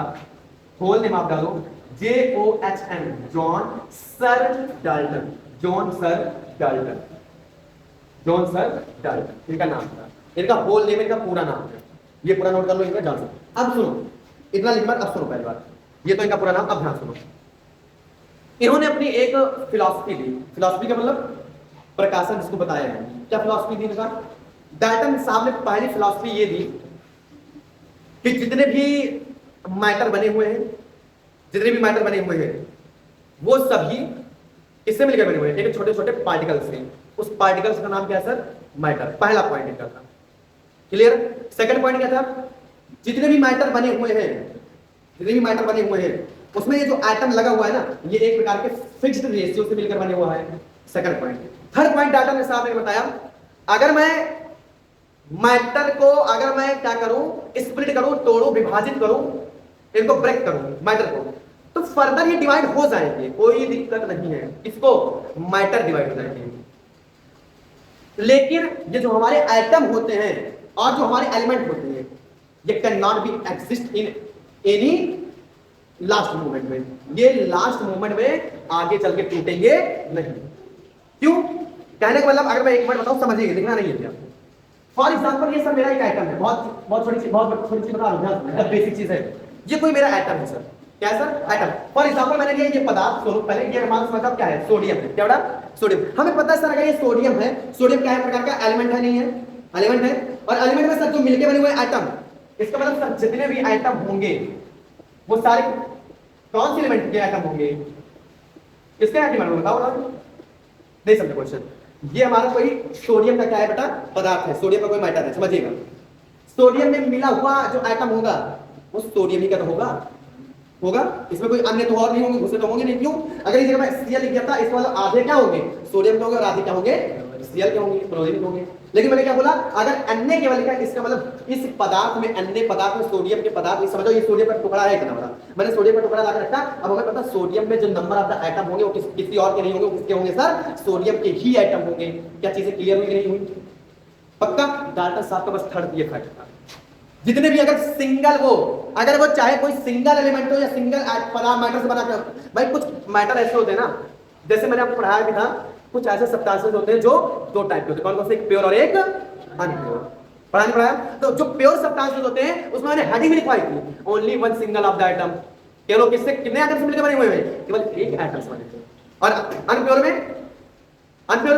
A: होल नेम आप डालो JOHN, John sir Dalton. John sir Dalton, John sir Dalton इनका नाम था। इनका होल नेम, इनका पूरा नाम है। ये पूरा नोट कर लो, इनका जान सकते। अब सुनो, इतना लिखना। अब सुनो पहली बात, ये तो इनका पूरा नाम। अब ध्यान सुनो, इन्होंने अपनी एक फिलॉसफी दी। फिलॉसफी का मतलब प्रकाशन, जिसको बताया है। क्या फिलॉसफी दी इनका? डाल्टन साहब ने पहली फिलॉसफी ये दी कि जितने भी मैटर बने हुए हैं, जितने भी मैटर बने हुए हैं, वो सभी इससे मिलकर बने हुए हैं, एक छोटे छोटे पार्टिकल्स से। उस पार्टिकल्स का नाम क्या है सर? मैटर। पहला पॉइंट इनका था। क्लियर? सेकंड पॉइंट क्या था? जितने भी मैटर बने हुए हैं, जितने भी मैटर बने हुए हैं, उसमें ये जो एटम लगा हुआ है ना, ये एक प्रकार के फिक्स्ड रेशियो से मिलकर बने हुआ है। Second point. Third point Dalton साहब ने बताया, अगर मैं मैटर को, अगर मैं क्या करूं, स्प्लिट करूं, तोड़ूं, विभाजित करूं, इनको ब्रेक करूं मैटर को, तो फर्दर ये डिवाइड हो जाएंगे, कोई दिक्कत नहीं है, इसको मैटर डिवाइड हो जाएंगे। लेकिन ये जो हमारे एटम होते हैं और जो हमारे एलिमेंट होते हैं, ये can not be exist in any last moment में। ये लास्ट मोमेंट में आगे चल के टूटेंगे नहीं। क्यों? कहने का मतलब, अगर मैं एक मिनट बताऊं समझिएगा, लिखना नहीं है आपको। फॉर एग्जांपल ये सर मेरा एक आइटम है, बहुत छोटी सी, बहुत छोटी सी बता रहा हूं, बेसिक चीज है। ये कोई मेरा आइटम है सर। क्या है सर? आइटम। फॉर एग्जांपल मैंने लिया ये पदार्थ स्वरूप, पहले ये हमारा मतलब क्या है? सोडियम है। क्या बेटा? सोडियम। हमें पता है सर, अगर ये सोडियम है, सोडियम क्या है प्रकार का? एलिमेंट है, नहीं है? एलिमेंट है। और एलिमेंट में सर जो मिलके बने हुए आइटम, इसका मतलब सर जितने भी आइटम होंगे वो सारे कौन से एलिमेंट के आइटम होंगे? इसका क्या डिमांड बताओ ना, नहीं समझे क्वेश्चन। ये हमारा कोई सोडियम का क्या है बेटा? पदार्थ है। सोडियम का कोई मैटर है, समझिएगा। सोडियम में मिला हुआ जो आइटम होगा वो सोडियम ही का तो होगा। इसमें कोई अन्य तो और नहीं होंगे, दूसरे तो होंगे नहीं। क्यों? अगर इस जगह मैं Cl लिख दिया था, इसका मतलब आधे क्या होंगे? सोडियम के होंगे और आधे क्या होंगे? Cl के होंगे, क्लोरीन के होंगे। लेकिन मैंने क्या बोला? अगर अन्य केवल लिखा, इसका मतलब इस पदार्थ में, अन्य पदार्थ में सोडियम के पदार्थ, समझो ये सोडियम का टुकड़ा है, कितना बड़ा मैंने सोडियम का टुकड़ा लाकर रखा। अब हमें पता सोडियम में जो नंबर ऑफ द आइटम होंगे वो किसी और के नहीं होंगे, किसके होंगे सर? सोडियम के ही आइटम होंगे। क्या चीजें क्लियर हुई नहीं हुई? पक्का? डाल्टन साहब का बस थर्ड ये फैक्ट था। जितने भी अगर सिंगल वो, अगर वो चाहे कोई सिंगल एलिमेंट हो या सिंगल पदार्थ मैटर से बना कर, भाई कुछ मैटर ऐसे होते हैं ना, जैसे मैंने आपको पढ़ाया भी था, कुछ ऐसे सब्सटेंसेस होते हैं जो दो टाइप के होते हैं। कौन कौन से? एक प्योर और एक अनप्योर। पढ़ा नहीं पढ़ाया? तो जो प्योर सब्सटेंसेस होते हैं उसमें मैंने हेडिंग भी लिखवाई थी, only one single of the item. केवल किससे कितने आइटम से मिलकर बने हुए हैं? केवल एक आइटम से बने थे। और अनप्योर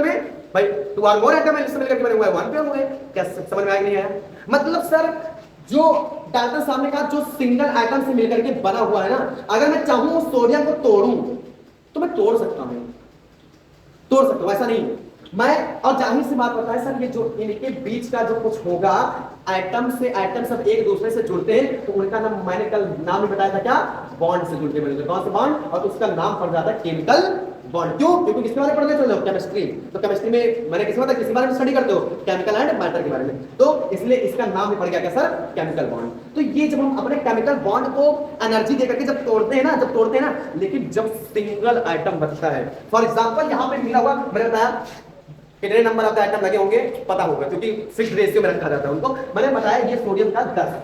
A: में भाई टू आर मोर आइटम से मिलकर बने हुए हैं, वन प्योर हुए। क्या समझ में आया नहीं आया? मतलब सर जो डाल्टन साहब ने कहा जो सिंगल आइटम से मिलकर के बना हुआ है ना, अगर मैं चाहूं सोडियम को तोड़ूं तो मैं तोड़ सकता हूं, ऐसा नहीं मैं। और जाहिर सी बात होता है सर, ये जो इनके बीच का जो कुछ होगा, आइटम से आइटम सब एक दूसरे से जुड़ते हैं, तो उनका नाम मैंने कल नाम भी बताया था, क्या? बॉन्ड से जुड़ते हैं। कौन से बॉन्ड? और उसका नाम पड़ जाता है केमिकल बॉन्ड। क्यों? क्योंकि किसके बारे में पढ़ने चले हो? केमिस्ट्री। तो केमिस्ट्री में मैंने किसी किसी बारे में स्टडी करते हो? केमिकल एंड मैटर के बारे में। तो इसलिए इसका नाम भी पड़ गया क्या सर? Chemical bond. तो ये जब हम अपने केमिकल बॉन्ड को एनर्जी देकर के जब तोड़ते हैं ना, लेकिन जब सिंगल आइटम बचता है, फॉर एग्जांपल यहां पे मिला हुआ, मैंने बताया कितने नंबर ऑफ द आइटम लगे होंगे पता होगा, क्योंकि फिक्स्ड रेशियो में रखा जाता है उनको। मैंने बताया ये सोडियम का 10,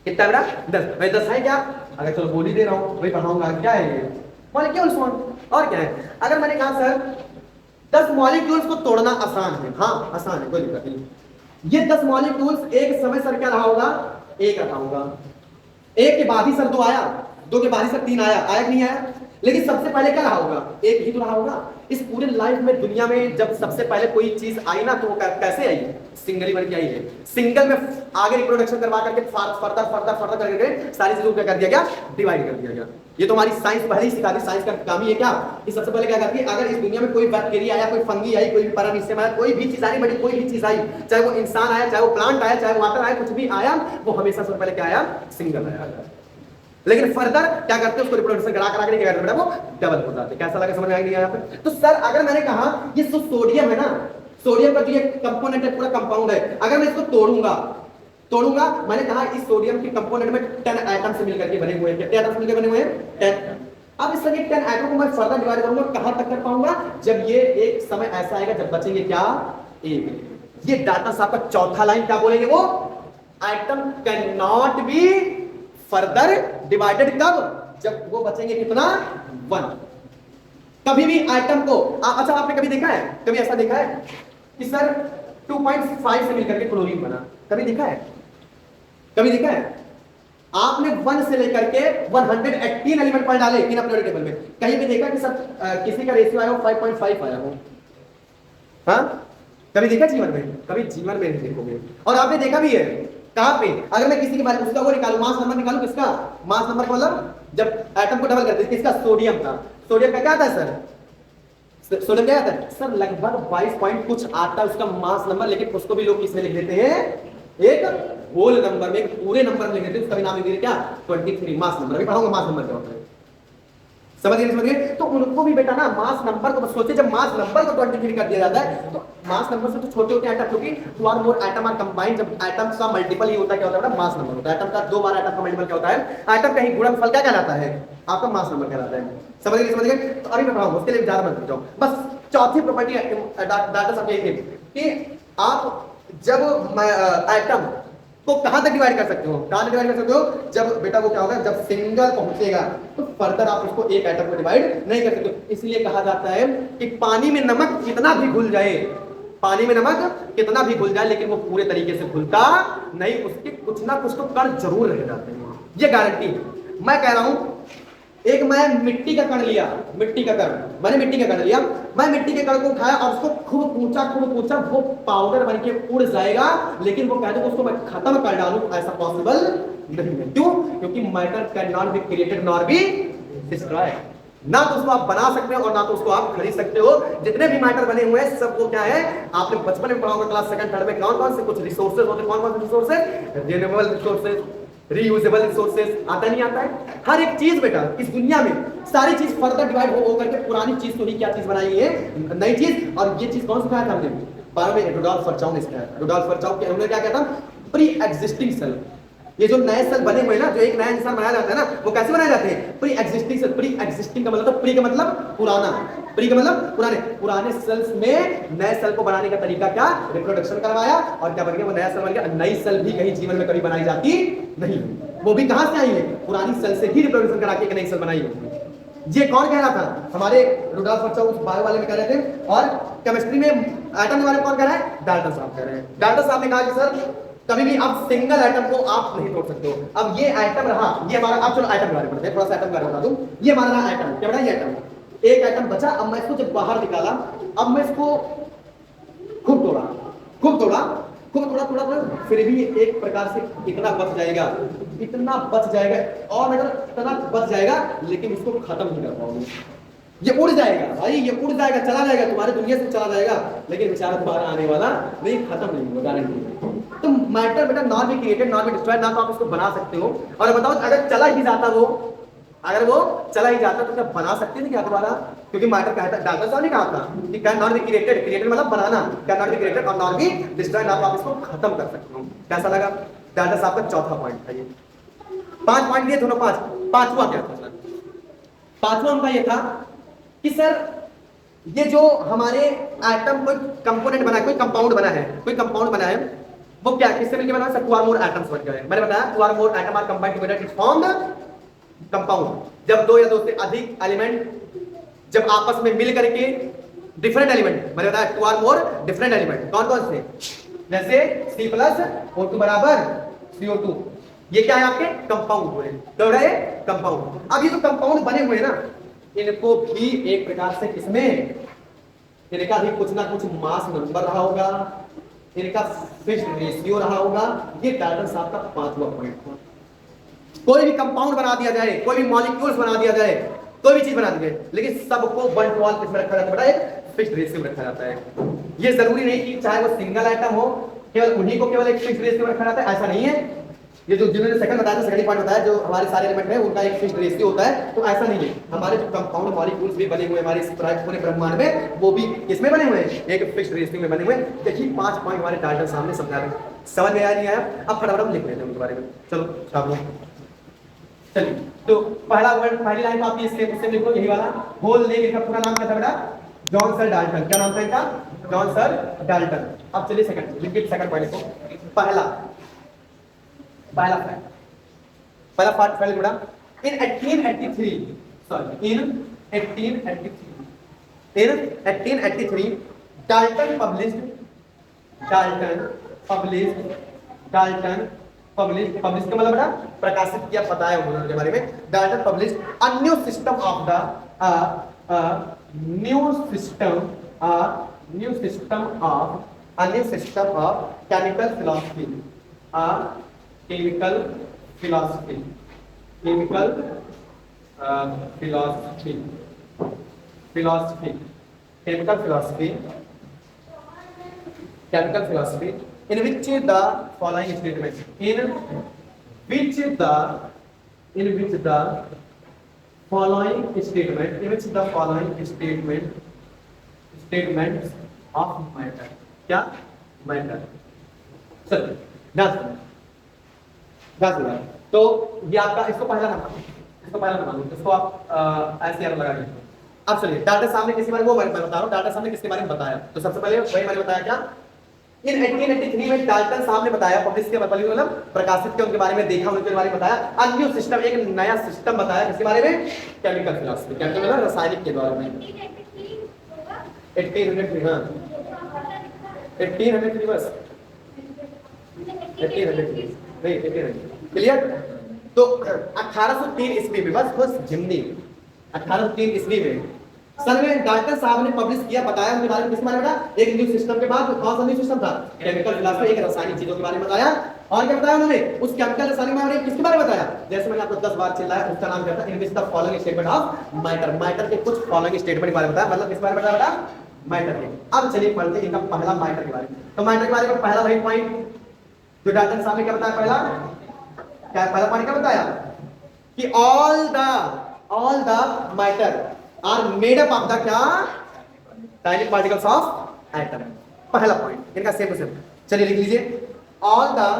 A: कितना मेरा 10, भाई 10 है क्या? अगर चलो बोल ही दे रहा हूं, वही पढ़ाऊंगा। क्या है ये? मॉलिक्यूल्स और क्या है? अगर मैंने कहा सर 10 मॉलिक्यूल्स को तोड़ना आसान है, हाँ आसान है, कोई दिक्कत नहीं। ये 10 मॉलिक्यूल्स एक समय सर क्या रहा होगा? एक रहा होगा। एक के बाद ही सर 2 आया, 2 के बाद ही सर 3 आया कि नहीं आया? लेकिन सबसे पहले क्या रहा होगा? एक ही तो रहा होगा। इस पूरे लाइफ में दुनिया में जब सबसे पहले कोई चीज आई ना, तो वो कैसे आई? सिंगल बन के आई है। सिंगल में आगे रिप्रोडक्शन करवा करके फर्दर करके सारी चीजों को क्या कर दिया गया? डिवाइड कर दिया गया। ये तो हमारी साइंस पहले ही सिखाती, साइंस का काम ही है क्या कि सबसे पहले क्या करती है, अगर इस दुनिया में कोई बैक्टीरिया आया, कोई फंगी आई, कोई पैरामीशियम आया, कोई भी चीज आई, बड़ी कोई भी चीज आई, चाहे वो इंसान आया, चाहे वो प्लांट आया, चाहे वो वाटर आया, कुछ भी आया, वो हमेशा सबसे पहले क्या आया? सिंगल आया। लेकिन फर्दर क्या करते हैं? उसको रिप्रोडक्शन करा करा के क्या करते हैं? वो डबल हो जाते हैं। कैसा लगा? समझ में आएगा यहाँ पे? तो सर अगर मैंने कहा ये जो सोडियम है ना, सोडियम का जो ये कंपोनेंट है, पूरा कंपाउंड है, अगर मैं इसको तोड़ूंगा, मैंने कहा इस सोडियम के कंपोनेंट में 10 आइटम से मिलकर के बने हुए हैं। कितने आइटम से मिलकर बने हुए हैं? 10। अब इस तरह 10 आइटम को मैं फर्दर डिवाइड करूंगा, कहां तक कर पाऊंगा? जब ये एक समय ऐसा आएगा जब बचेंगे क्या? एक। ये डाटा साहब का चौथा लाइन क्या बोलेंगे वो? Item can not be further divided. कब? जब वो बचेंगे कितना? 1। कभी भी आइटम को अच्छा आपने कभी देखा है, कभी ऐसा देखा है कि सर 2.5 से मिलकर के क्लोरीन बना? कभी देखा है? आपने 1 से लेकर के 118 एलिमेंट पर डाले इन अपने टेबल में, कहीं भी देखा कि सर किसी का रेशियो आया हो 5.5 आया हो? हाँ, कभी देखा जीवन में? कभी जीवन में नहीं देखोगे। और आपने देखा भी है कहां पे? अगर मैं किसी के बारे में उसका वो निकालू, मास नंबर निकालू, किसका मास नंबर? मतलब जब एटम को डबल करते हैं, किसका? सोडियम का। सोडियम का क्या आता है सर? सोडियम क्या आता है सर? लगभग 22 पॉइंट कुछ आता है उसका मास नंबर, लेकिन उसको भी लोग किसमें लिख देते हैं? एक होल नंबर में, एक पूरे नंबर में लिख देते हैं। उसका भी नाम लिख देते क्या? 23 मास नंबर। अभी पढ़ाऊंगा मास नंबर क्या होता है। समझ गए? तो उनको भी बेटा ना मास नंबर को सोचे, जब मास नंबर को 23 कर दिया जाता है, तो मास नंबर से तो छोटे होते हैं आइटम, क्योंकि 2 और मोर आइटम आर कंबाइंड। जब आइटम का मल्टीपल ही होता है, क्या होता है? मास नंबर होता है। आइटम का 2 बार आइटम का मल्टीपल क्या होता है? आइटम का ही गुणनफल क्या कहलाता है? आपका मास नंबर कहलाता है। समझ गए? तो अभी मैं पढ़ाऊंगा, उसके लिए ज्यादा मत जाओ। बस चौथी प्रॉपर्टी डाटा सब यही थी कि आप जब आइटम को कहां तक डिवाइड कर सकते हो? कहां तक डिवाइड कर सकते हो? जब बेटा वो क्या होगा, जब सिंगल पहुंचेगा तो फर्दर आप उसको एक आइटम को डिवाइड नहीं कर सकते। इसलिए कहा जाता है कि पानी में नमक कितना भी घुल जाए, लेकिन वो पूरे तरीके से घुलता नहीं, उसके कुछ ना कुछ तो कण जरूर रह जाते हैं। ये गारंटी है। मैं कह रहा हूं एक मैं मिट्टी का कण लिया, मैं मिट्टी के कण को उठाया और उसको खूब पूछा, वो पाउडर बन के उड़ जाएगा, लेकिन वो कहते हैं उसको मैं खत्म कर डालूं, ऐसा पॉसिबल नहीं है। क्यों? क्योंकि matter can not be created nor be destroyed. ना तो उसको आप बना सकते हो और ना तो उसको आप खरीद सकते हो। जितने भी मैटर बने हुए हैं सब वो क्या है? आपने बचपन में पढ़ा होगा क्लास 2nd 3rd में, कौन से कुछ रिसोर्सेज होते हैं। कौन से resources? Renewable resources, reusable resources. आता नहीं आता है? हर एक चीज बेटा इस दुनिया में सारी चीज फर्दर डिवाइड हो करके पुरानी चीज तो नहीं, क्या चीज बनाई है? नई चीज। और ये चीज कौन सिखाया था हमने? 12वें में रुडोल्फ फर्चाउ ने सिखाया था। रुडोल्फ फर्चाउ के उन्होंने क्या कहता? Pre existing cell. ये जो नए सेल बने हुए हैं ना, जो एक नया इंसान बनाया जाता है ना, वो कैसे बनाए जाते हैं? Pre existing cell. Pre existing का मतलब, प्री का मतलब पुराना, प्री का मतलब पुराने सेल्स में नए सेल को बनाने का तरीका क्या? रिप्रोडक्शन करवाया और क्या बन गया? वो नया सेल बन गया। नई सेल भी कहीं जीवन में कभी बनाई जाती नहीं, वो भी कहां से आई है? पुरानी सेल से ही रिप्रोडक्शन करा के एक नई सेल बनाई है। ये कौन कह रहा था? हमारे रुडॉल्फ बच्चा उस बायो वाले में कह रहे थे, और केमिस्ट्री में एटम के बारे में कौन कह रहा है? डाल्टन साहब कह रहे हैं। डाल्टन साहब ने कहा कि सर कभी भी आप सिंगल एटम को आप नहीं तोड़ सकते हो। अब ये एटम रहा, ये हमारा, अब चलो एटम के बारे में पढ़ते हैं, थोड़ा सा एटम के बारे में बता दूं। ये हमारा रहा एटम, क्या बना? ये एटम, एक एटम बचा। अब मैं इसको जब बाहर निकाला, अब मैं इसको खूब तोड़ा, खूब तोड़ा, खूब थोड़ा थोड़ा थोड़ा, फिर भी एक प्रकार से इतना बच जाएगा, इतना बच जाएगा, और अगर इतना बच जाएगा लेकिन इसको खत्म नहीं कर पाओगे। ये उड़ जाएगा भाई, ये उड़ जाएगा, चला जाएगा, तुम्हारी दुनिया से चला जाएगा, लेकिन बेचारा दोबारा आने वाला नहीं, खत्म नहीं होगा, गारंटी। तो मैटर बेटा not be created, not be destroyed, ना तो आप इसको बना सकते हो। और बताओ अगर चला ही जाता वो, अगर वो चला ही जाता तो क्या बना सकते थे क्या दोबारा? क्योंकि मैटर कहता है, डाल्टन साहब ने कहा था कि can not be created, created मतलब बनाना, कैन नॉट बी क्रिएटेड और नॉट बी डिस्ट्रॉयड, ना तो आप इसको खत्म कर सकते हो। कैसा लगा? डाल्टन साहब का चौथा पॉइंट था ये। 5 पॉइंट दिए दोनों, 5। पांचवा क्या था सर? पांचवा उनका ये था कि सर ये जो हमारे एटम कोई कंपोनेंट बना है, कोई कंपाउंड बना है, कोई कंपाउंड बना है, वो क्या किससे मिलकर बना है? सर 2 or more एटम्स बन गए। मैंने बताया 2 or more atom are combined together to form the compound. जब 2 या 2 से अधिक एलिमेंट जब आपस में मिल करके डिफरेंट एलिमेंट, मैंने बताया 2 or more डिफरेंट एलिमेंट, कौन कौन से? जैसे C+O2 बराबर CO2, ये क्या है? आपके कंपाउंड हुए। तो ये कंपाउंड। अब ये जो कंपाउंड बने हुए हैं ना, इनको भी एक प्रकार से इसमें इनका भी कुछ ना कुछ मास नंबर रहा होगा, इनका फिक्स्ड रेशियो रहा होगा। ये डाल्टन साहब का 5वां पॉइंट था। कोई भी कंपाउंड बना दिया जाए, कोई भी मॉलिक्यूल्स बना दिया जाए, कोई भी चीज बना दी जाए, लेकिन सबको 1 to 1 किसमें रखा जाता है? एक फिक्स्ड रेशियो में रखा जाता है। ये जरूरी नहीं कि चाहे वो सिंगल आइटम हो, केवल उन्हीं को केवल एक फिक्स्ड रेशियो में रखा जाता है, ऐसा नहीं है। ये जो जिन्होंने सेकंड बताया, सेकंड पॉइंट बताया, जो हमारे सारे एलिमेंट हैं उनका एक फिक्स्ड रेशियो होता है, तो ऐसा नहीं है। हमारे जो कंपाउंड मॉलिक्यूल्स भी बने हुए हमारे इस पूरे ब्रह्मांड में, वो भी किसमें बने हुए हैं? एक फिक्स्ड रेशियो में बने हुए हैं। देखिए 5 पॉइंट हमारे डाल्टन सामने समझा रहे हैं। समझ में आया नहीं आया? अब फटाफट हम लिख लेते हैं उनके बारे में। चलो स्टार्ट करो। चलिए, तो पहला वर्ड, पहली लाइन तो आपकी इससे लिखो, यही वाला होल नेम। इनका पूरा नाम क्या था बेटा? John sir Dalton. क्या नाम था इनका? John sir Dalton. अब चलिए सेकंड, लिखिए सेकंड पॉइंट लिखो। पहला फैक्ट, पहला पार्ट पहले बेटा, इन 1883, सॉरी इन 1883 डाल्टन पब्लिश का मतलब बेटा प्रकाशित किया, बताया उन्होंने के बारे में। Dalton publish a new system of chemical philosophy in which the following statements of matter, क्या matter, चलिए ध्यान सुनिए। तो ये आपका, इसको पहला नंबर, इसको आप ऐसे यार लगा लीजिए। अब चलिए डाल्टन साहब ने किसके बारे में, वो मैं बता रहा हूँ, डाल्टन साहब ने किसके बारे में बताया। तो सबसे पहले वही मैंने बताया, क्या इन 1883 में डाल्टन साहब ने बताया, पब्लिश किया मतलब प्रकाशित किया, उनके बारे में देखा, उनके बारे में बताया। अ न्यू सिस्टम, एक नया सिस्टम बताया, किसके बारे में? केमिकल फिलॉसफी, केमिकल मतलब रासायनिक के बारे में। 1803, हाँ 1803 बस, 1803 नहीं 1800, क्लियर। तो 1803 ईस्वी में, बस जिमनी 1803 ईस्वी में सन में डाल्टन साहब ने पब्लिश किया, बताया उनके बारे में। किसके बारे में? एक न्यू सिस्टम के बाद कौन सा न्यू सिस्टम था? केमिकल फिलॉसफी, एक रासायनिक चीजों के बारे में बताया। और क्या बताया उन्होंने? उस केमिकल रासायनिक में किसके बारे में बताया? जैसे मैंने आपको 10 बार चिल्लाया, उसका नाम क्या था? In which the following statement of matter, matter के कुछ फॉलोइंग स्टेटमेंट के बारे में बताया। मतलब किस बारे में बताया? मैटर के। अब चलिए पढ़ते हैं इनका पहला मैटर के बारे में। तो मैटर के बारे में पहला वही पॉइंट जो डाल्टन साहब ने क्या बताया? पहला पॉइंट क्या बताया? कि all the matter are made up of the क्या? tiny particles of atom। पहला पॉइंट इनका सेम टू सेम। चलिए लिख लीजिए, all the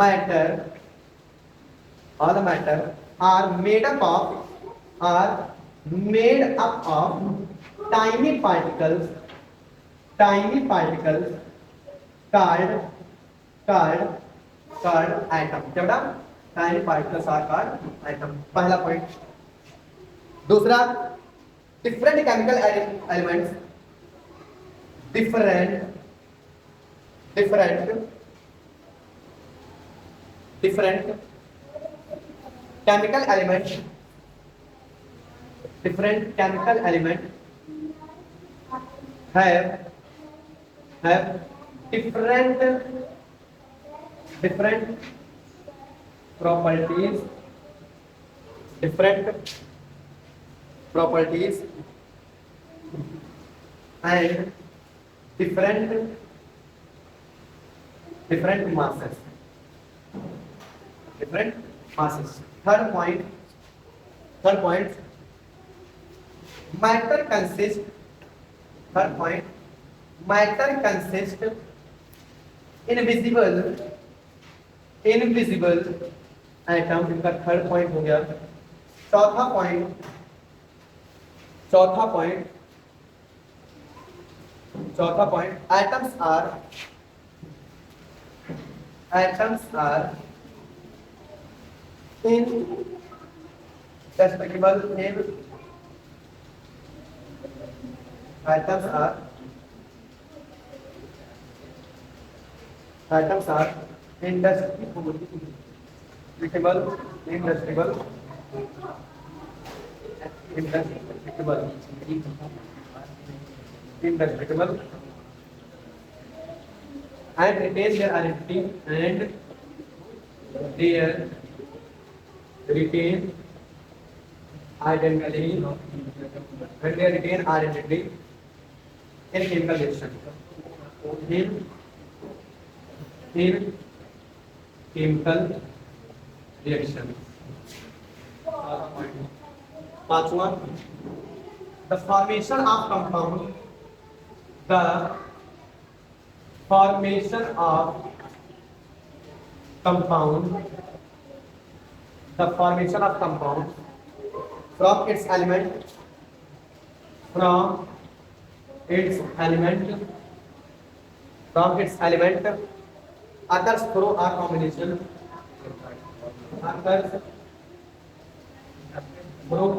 A: matter are made up of tiny particles called atom। क्या बेटा? Tiny particles are called atom, पहला point. दूसरा, different chemical elements, different chemical element, different chemical element have different properties, and different masses. Third point, matter consists invisible atom, इनका third point हो गया। चौथा point, atoms are indestructible and retain their identity in chemical reaction. पांचवा, the formation of compound, from its element occurs through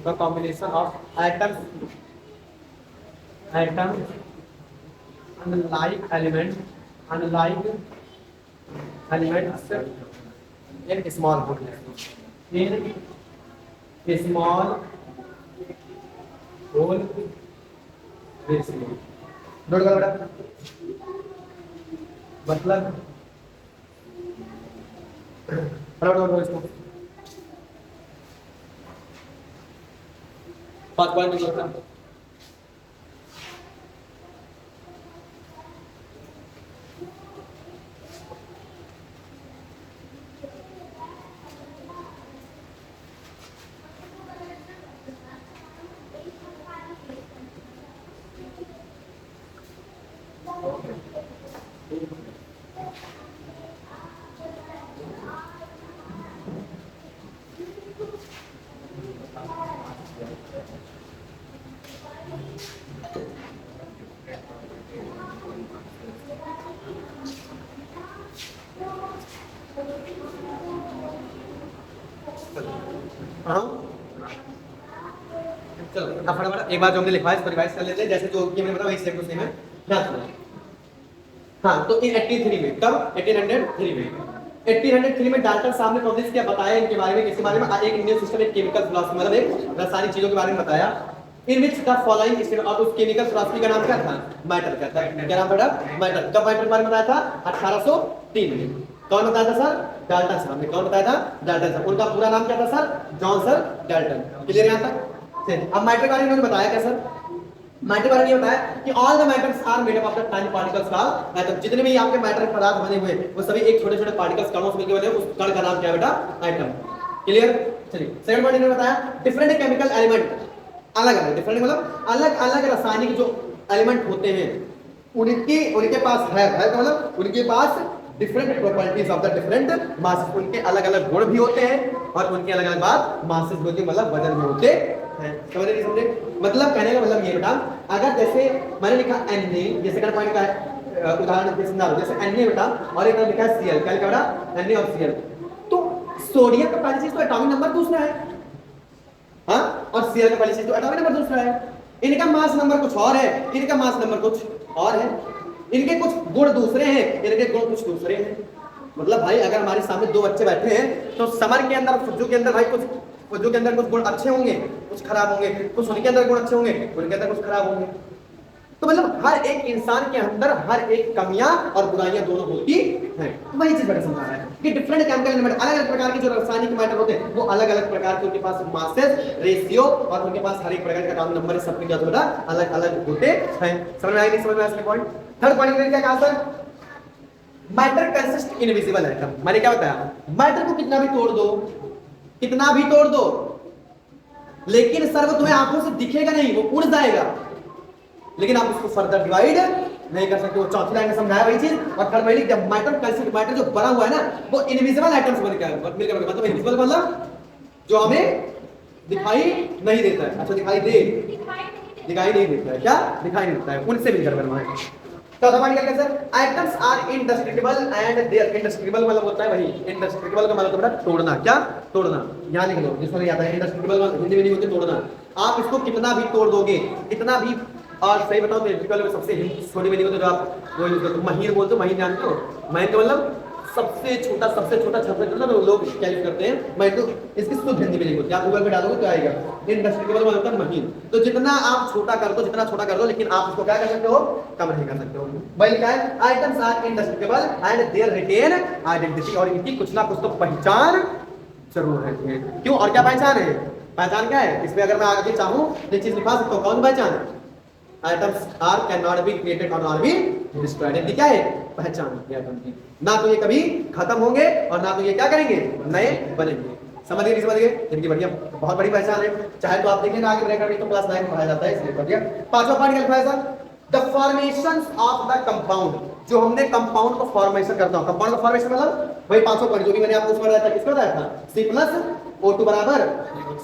A: a combination of atoms unlike elements in small whole ratio। Note करो बेटा, मतलब फटाफट इसको 5 point note करना। चलो फटाफट एक बार जो हमने लिखा है इसको रिवाइज कर लेते हैं, जैसे जो कि मैंने बताया वही सेम टू सेम है, ध्यान सुनो। हाँ, तो इन 83 में, कब 1803 में डाल्टन साहब ने पब्लिश किया, बताया इनके बारे में, किसके बारे में, एक इंडियन सिस्टम, एक केमिकल फिलॉसफी, मतलब एक रासायनिक चीजों के बारे में बताया। इन विच द फॉलोइंग स्टेटमेंट, और उस केमिकल फिलॉसफी का नाम क्या था? मैटर का था। क्या नाम था? मैटर। कब मैटर के बारे में बताया था? 1803 में। कौन बताया था सर? डाल्टन साहब ने। कौन बताया था? डाल्टन साहब। उनका पूरा नाम क्या था sir? John sir Dalton. Clear यहां तक? अब मैटर के बारे में उन्होंने बताया क्या सर? मैटर के बारे में ये बताया कि all the matters are made up of the tiny particles का एटम। जितने भी आपके मैटर पदार्थ बने हुए वो सभी एक छोटे-छोटे पार्टिकल्स कणों से मिलकर बने, उस कण का नाम क्या है बेटा? एटम। क्लियर? चलिए सेकंड पॉइंट इन्होंने बताया डिफरेंट केमिकल एलिमेंट, अलग-अलग, डिफरेंट मतलब अलग-अलग रासायनिक जो एलिमेंट होते हैं उनके पास है मतलब उनके पास different properties of the different masses, उनके अलग-अलग गुण भी होते हैं और उनके अलग-अलग बात मासेस होती है, मतलब वजन भी होते हैं। समझे नहीं समझे? मतलब कहने का मतलब ये बेटा, अगर जैसे मैंने लिखा Na, ये सेकंड पॉइंट का है, उदाहरण के समझा दो, जैसे Na बेटा और एक तरफ लिखा है Cl, क्या लिखा बेटा? Na और Cl। तो सोडियम का पहली चीज तो एटॉमिक नंबर दूसरा है, हाँ, और Cl का पहली चीज तो एटॉमिक नंबर दूसरा है। इनका मास नंबर कुछ और है, इनका मास नंबर कुछ और है, इनके कुछ गुण दूसरे हैं, इनके गुण कुछ दूसरे हैं। मतलब भाई अगर हमारे सामने दो बच्चे बैठे हैं तो समर के अंदर फुज्जू के अंदर भाई कुछ फुज्जू के अंदर कुछ गुण अच्छे होंगे, कुछ खराब होंगे, कुछ उनके अंदर गुण अच्छे होंगे, उनके अंदर कुछ खराब होंगे। तो मतलब हर एक इंसान के अंदर हर एक कमियां और बुराइयां दोनों होती हैं। वही चीज मैंने समझा रहा है कि डिफरेंट केमिकल एलिमेंट, अलग अलग प्रकार के जो रासायनिक मैटर होते हैं वो अलग अलग प्रकार के उनके पास मासेस, रेशियो और उनके पास हर एक प्रकार का काम नंबर सब कुछ बेटा अलग अलग होते हैं। समझ में आया नहीं समझ में आया? पॉइंट थर्ड पॉइंट क्या कहा sir? Matter consist invisible atom. मैंने क्या बताया? मैटर को कितना भी तोड़ दो, कितना भी तोड़ दो, लेकिन सर वो तुम्हें आंखों से दिखेगा नहीं, वो उड़ जाएगा, लेकिन आप उसको फर्दर डिवाइड नहीं कर सकते। वो चौथी लाइन में समझाया वही चीज। और थर्ड वाली जब मैटर कंसिस्ट, मैटर जो बना हुआ है ना वो इनविजिबल एटम्स बन गया, मिलकर मतलब इनविजिबल मतलब जो हमें दिखाई नहीं देता है। अच्छा दिखाई नहीं देता है, क्या दिखाई नहीं देता है, उनसे मिलकर बनवा है। चौथा पॉइंट क्या sir? Atoms are indestructible and their, indestructible मतलब होता है वही, इंडेस्ट्रक्टिबल का मतलब तो बेटा तोड़ना, क्या तोड़ना, यहां लिख लो जिसको नहीं आता है इंडेस्ट्रक्टिबल मतलब हिंदी में नहीं होते तोड़ना। आप इसको कितना भी तोड़ दोगे, कितना भी, और सही बताओ तो इलेक्ट्रिकल में सबसे छोटी में नहीं होते जो आप वो यूज करते हो, महीन बोलते हो, महीन जानते हो? महीन का मतलब सबसे छोटा छत्र जो लोग क्या यूज करते हैं, मैं तो इसकी शुद्ध हिंदी में नहीं होती, आप गूगल पे डालोगे तो आएगा। इंडेस्ट्रक्टिबल मतलब होता है महीन। तो जितना आप छोटा कर दो, जितना छोटा कर दो, लेकिन आप इसको क्या कर सकते हो? कम नहीं कर सकते हो। भाई लिखा है items are indestructible and their retain identity, और इनकी कुछ ना कुछ तो पहचान जरूर है। क्यों और क्या पहचान है? पहचान क्या है? इसमें अगर मैं आगे चाहूं एक चीज लिखा सकता हूं, कौन पहचान? Atoms are cannot be created or not be destroyed। इनकी क्या है? पहचान है एटम की, ना तो ये कभी खत्म होंगे और ना तो ये क्या करेंगे, नए बनेंगे। समझ गए? इनकी बढ़िया बहुत बड़ी पहचान है। चाहे तो आप देखेंगे आगे ब्रेकर में तो क्लास 9 में पढ़ाया जाता है, इसलिए बढ़िया। पांचवा पॉइंट क्या लिखा है sir? The formations of the compound, जो हमने कंपाउंड को फॉर्मेशन करता हूं, कंपाउंड का फॉर्मेशन मतलब वही पांचवा पॉइंट जो भी मैंने आपको उसमें बताया था, किसका बताया था? C+O2 बराबर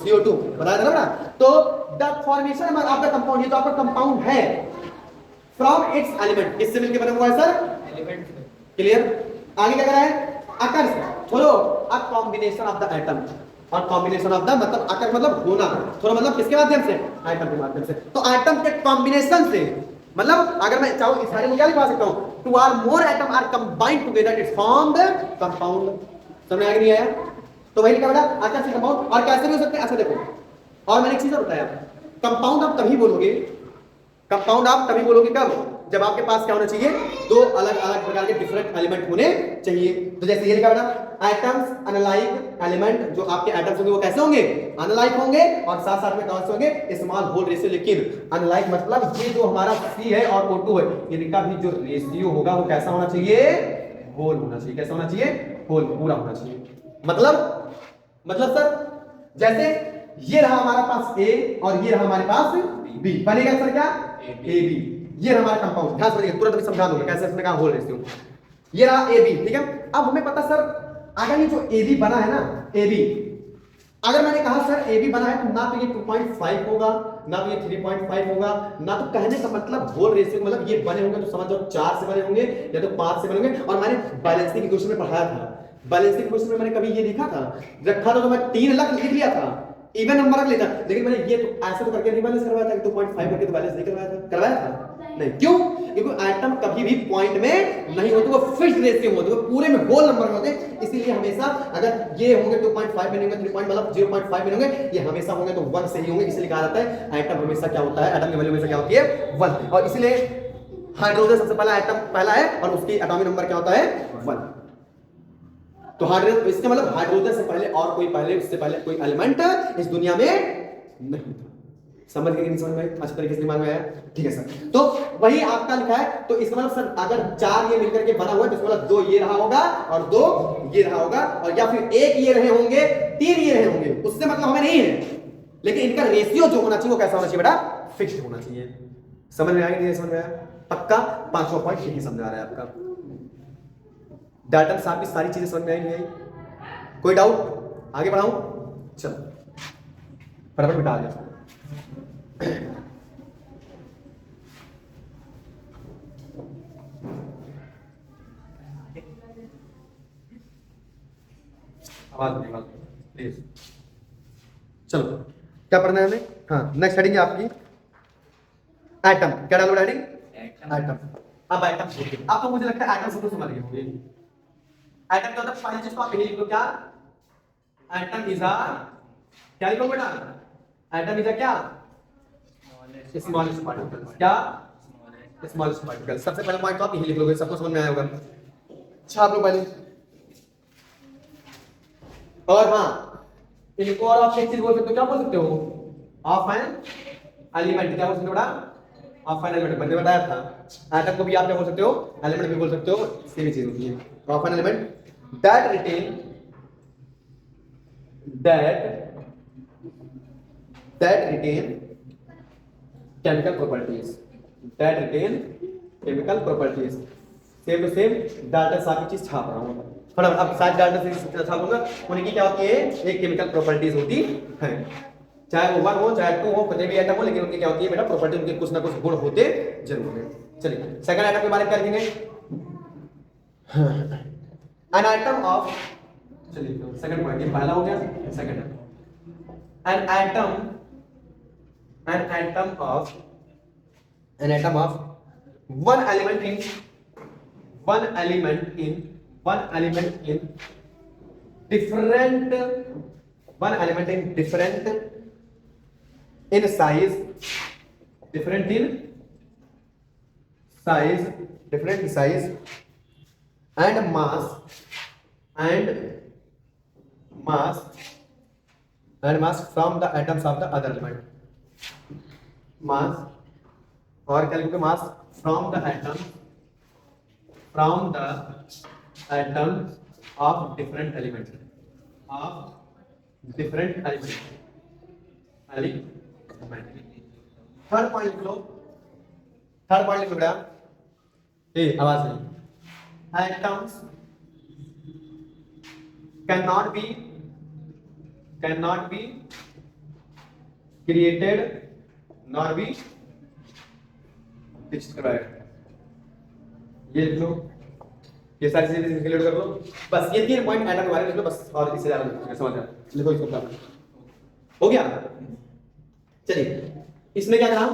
A: CO2 बताया था ना। तो the formation of the compound, ये तो आपका कंपाउंड है, फ्रॉम इट्स एलिमेंट, किससे मिलकर बना हुआ है सर? एलिमेंट से। क्लियर? आगे क्या करा है? अकर्स, छोड़ो, a combination of the atom, और कॉम्बिनेशन ऑफ द मतलब अकर मतलब होना, थोड़ा मतलब किसके माध्यम से? एटम के माध्यम से। तो एटम के कॉम्बिनेशन से, मतलब अगर मैं चाहूं इस बारे में क्या लिखवा सकता हूं? Two or more atom are combined together it form the compound. समझ आ नहीं आया? तो वही क्या बेटा? अकर से कंपाउंड। और कैसे भी हो सकते हैं? अच्छा देखो, और मैंने एक चीज और बताया, कंपाउंड आप तभी बोलोगे, कंपाउंड आप तभी बोलोगे कब? जब आपके पास क्या होना चाहिए? दो अलग अलग प्रकार के डिफरेंट एलिमेंट होने चाहिए। तो जैसे ये लिखा बेटा एटम्स अनलाइक एलिमेंट, जो आपके एटम्स होंगे वो कैसे होंगे? अनलाइक होंगे, और साथ साथ में कौन से होंगे? Small whole ratio. लेकिन अनलाइक मतलब ये जो हमारा C है और O2 है, इनका भी जो रेशियो होगा वो कैसा होना चाहिए? होल होना चाहिए। कैसा होना चाहिए? होल, पूरा होना चाहिए। मतलब सर जैसे ये रहा हमारे पास A और ये रहा हमारे पास B, बनेगा सर क्या? AB। ये हमारा कंपाउंड, ध्यान से समझिए, तुरंत भी समझा दूंगा कैसे इसमें कहां होल रेशियो। ये रहा AB, ठीक है। अब हमें पता सर, अगर ये जो AB बना है ना, AB, अगर मैंने कहा सर AB बना है तो ना तो ये 2.5 होगा, ना तो ये 3.5 होगा, ना तो कहने का मतलब होल रेशियो मतलब ये बने होंगे तो समझ जाओ 4 से बने होंगे या तो 5 से बने होंगे। और मैंने बैलेंसिंग इक्वेशन में पढ़ाया था, बैलेंसिंग इक्वेशन में मैंने कभी ये लिखा था, रखा था तो मैं 3 लाख लिख लिया था, इवन नंबर रख लेता, लेकिन मैंने ये तो ऐसे तो करके नहीं बैलेंस करवाया था कि 2.5 करके तो बैलेंस नहीं करवाया था नहीं। क्यों? क्योंकि एटम कभी भी पॉइंट में नहीं होते, वो फिक्स्ड रेशियो में होते, वो पूरे में होल नंबर में होते। इसीलिए हमेशा अगर ये होंगे 2.5 में नहीं होंगे, 3 मतलब 0.5 में होंगे, ये हमेशा होंगे तो 1 से ही होंगे। इसलिए कहा जाता है एटम हमेशा क्या होता है, एटम की वैल्यू हमेशा क्या होती है? 1। और इसलिए हाइड्रोजन सबसे पहला एटम पहला है और उसकी एटॉमिक नंबर क्या होता है? 1। तो हाइड्रोजन, इसका मतलब हाइड्रोजन से पहले और कोई पहले उससे पहले कोई एलिमेंट इस दुनिया में नहीं था। समझ गए कि नहीं समझ में? अच्छी तरीके से दिमाग में आया? ठीक है सर। तो वही आपका लिखा है, तो इसका मतलब सर अगर 4 ये मिलकर के बना हुआ है तो इसका मतलब 2 ये रहा होगा और 2 ये रहा होगा, और या फिर 1 ये रहे होंगे, 3 ये रहे होंगे, उससे मतलब हमें नहीं है। लेकिन इनका रेशियो जो होना चाहिए वो कैसा होना चाहिए बेटा? फिक्स्ड होना चाहिए। समझ में आया कि नहीं समझ में आया? पक्का 5वां पॉइंट यही समझा रहा है आपका। डाल्टन साहब की सारी चीजें समझ में आई नहीं आई? कोई डाउट? आगे बढ़ाऊं? चलो फटाफट बिठा दिया। आवाज नहीं प्लीज। चलो क्या पढ़ना है हमें? हाँ, नेक्स्ट हेडिंग है आपकी एटम। क्या डालो डैडी? एटम। अब एटम अब तो मुझे लगता है एटम से तो समझ गए होंगे। एटम क्या होता है? पहली चीज तो आप यही लिख लो, क्या? एटम इज अ, क्या लिखो बेटा? एटम इज अ क्या? Smallest particle. क्या? Smallest particle. सबसे पहले पॉइंट तो आप यही लिख लोगे, सबको समझ में आया होगा। छाप लो पहले। और हाँ, इनको और आप एक चीज बोल सकते हो, क्या बोल सकते हो? Of an element. क्या बोल सकते हो बेटा? Of an element. मैंने बताया था एटम को भी आप क्या बोल सकते हो? एलिमेंट भी बोल सकते हो, सेम ही चीज होती है। Of an element that retain that retain chemical properties, that retain chemical properties। Same to same data सारी चीज छाप रहा हूँ फटाफट। अब सारी डाटा से छापूंगा, उनकी क्या होती है? एक केमिकल प्रॉपर्टीज होती है, चाहे वो 1 हो चाहे 2 हो, कोई भी एटम हो, लेकिन उनकी क्या होती है बेटा? प्रॉपर्टी। उनके कुछ ना कुछ गुण होते जरूर है। चलिए सेकंड एटम के बारे में क्या लिखेंगे? एन एटम ऑफ, चलिए सेकंड पॉइंट, ये पहला हो गया। Second, an atom, an atom of one element in different, one element in different in size, different in size, different in size and mass from the atoms of the other element। मास और क्या लिखोगे? Mass from the atom of different element, third point लिख लो। बेटा, ए आवाज नहीं। Atoms can not be created nor be destroyed। ये लिख लो, ये सारी चीजें इंक्लूड कर लो। बस ये 3 पॉइंट एटम के बारे में लिख लो बस, और इससे ज्यादा नहीं समझ आ। लिखो इसको, क्या हो गया? चलिए इसमें क्या कहा?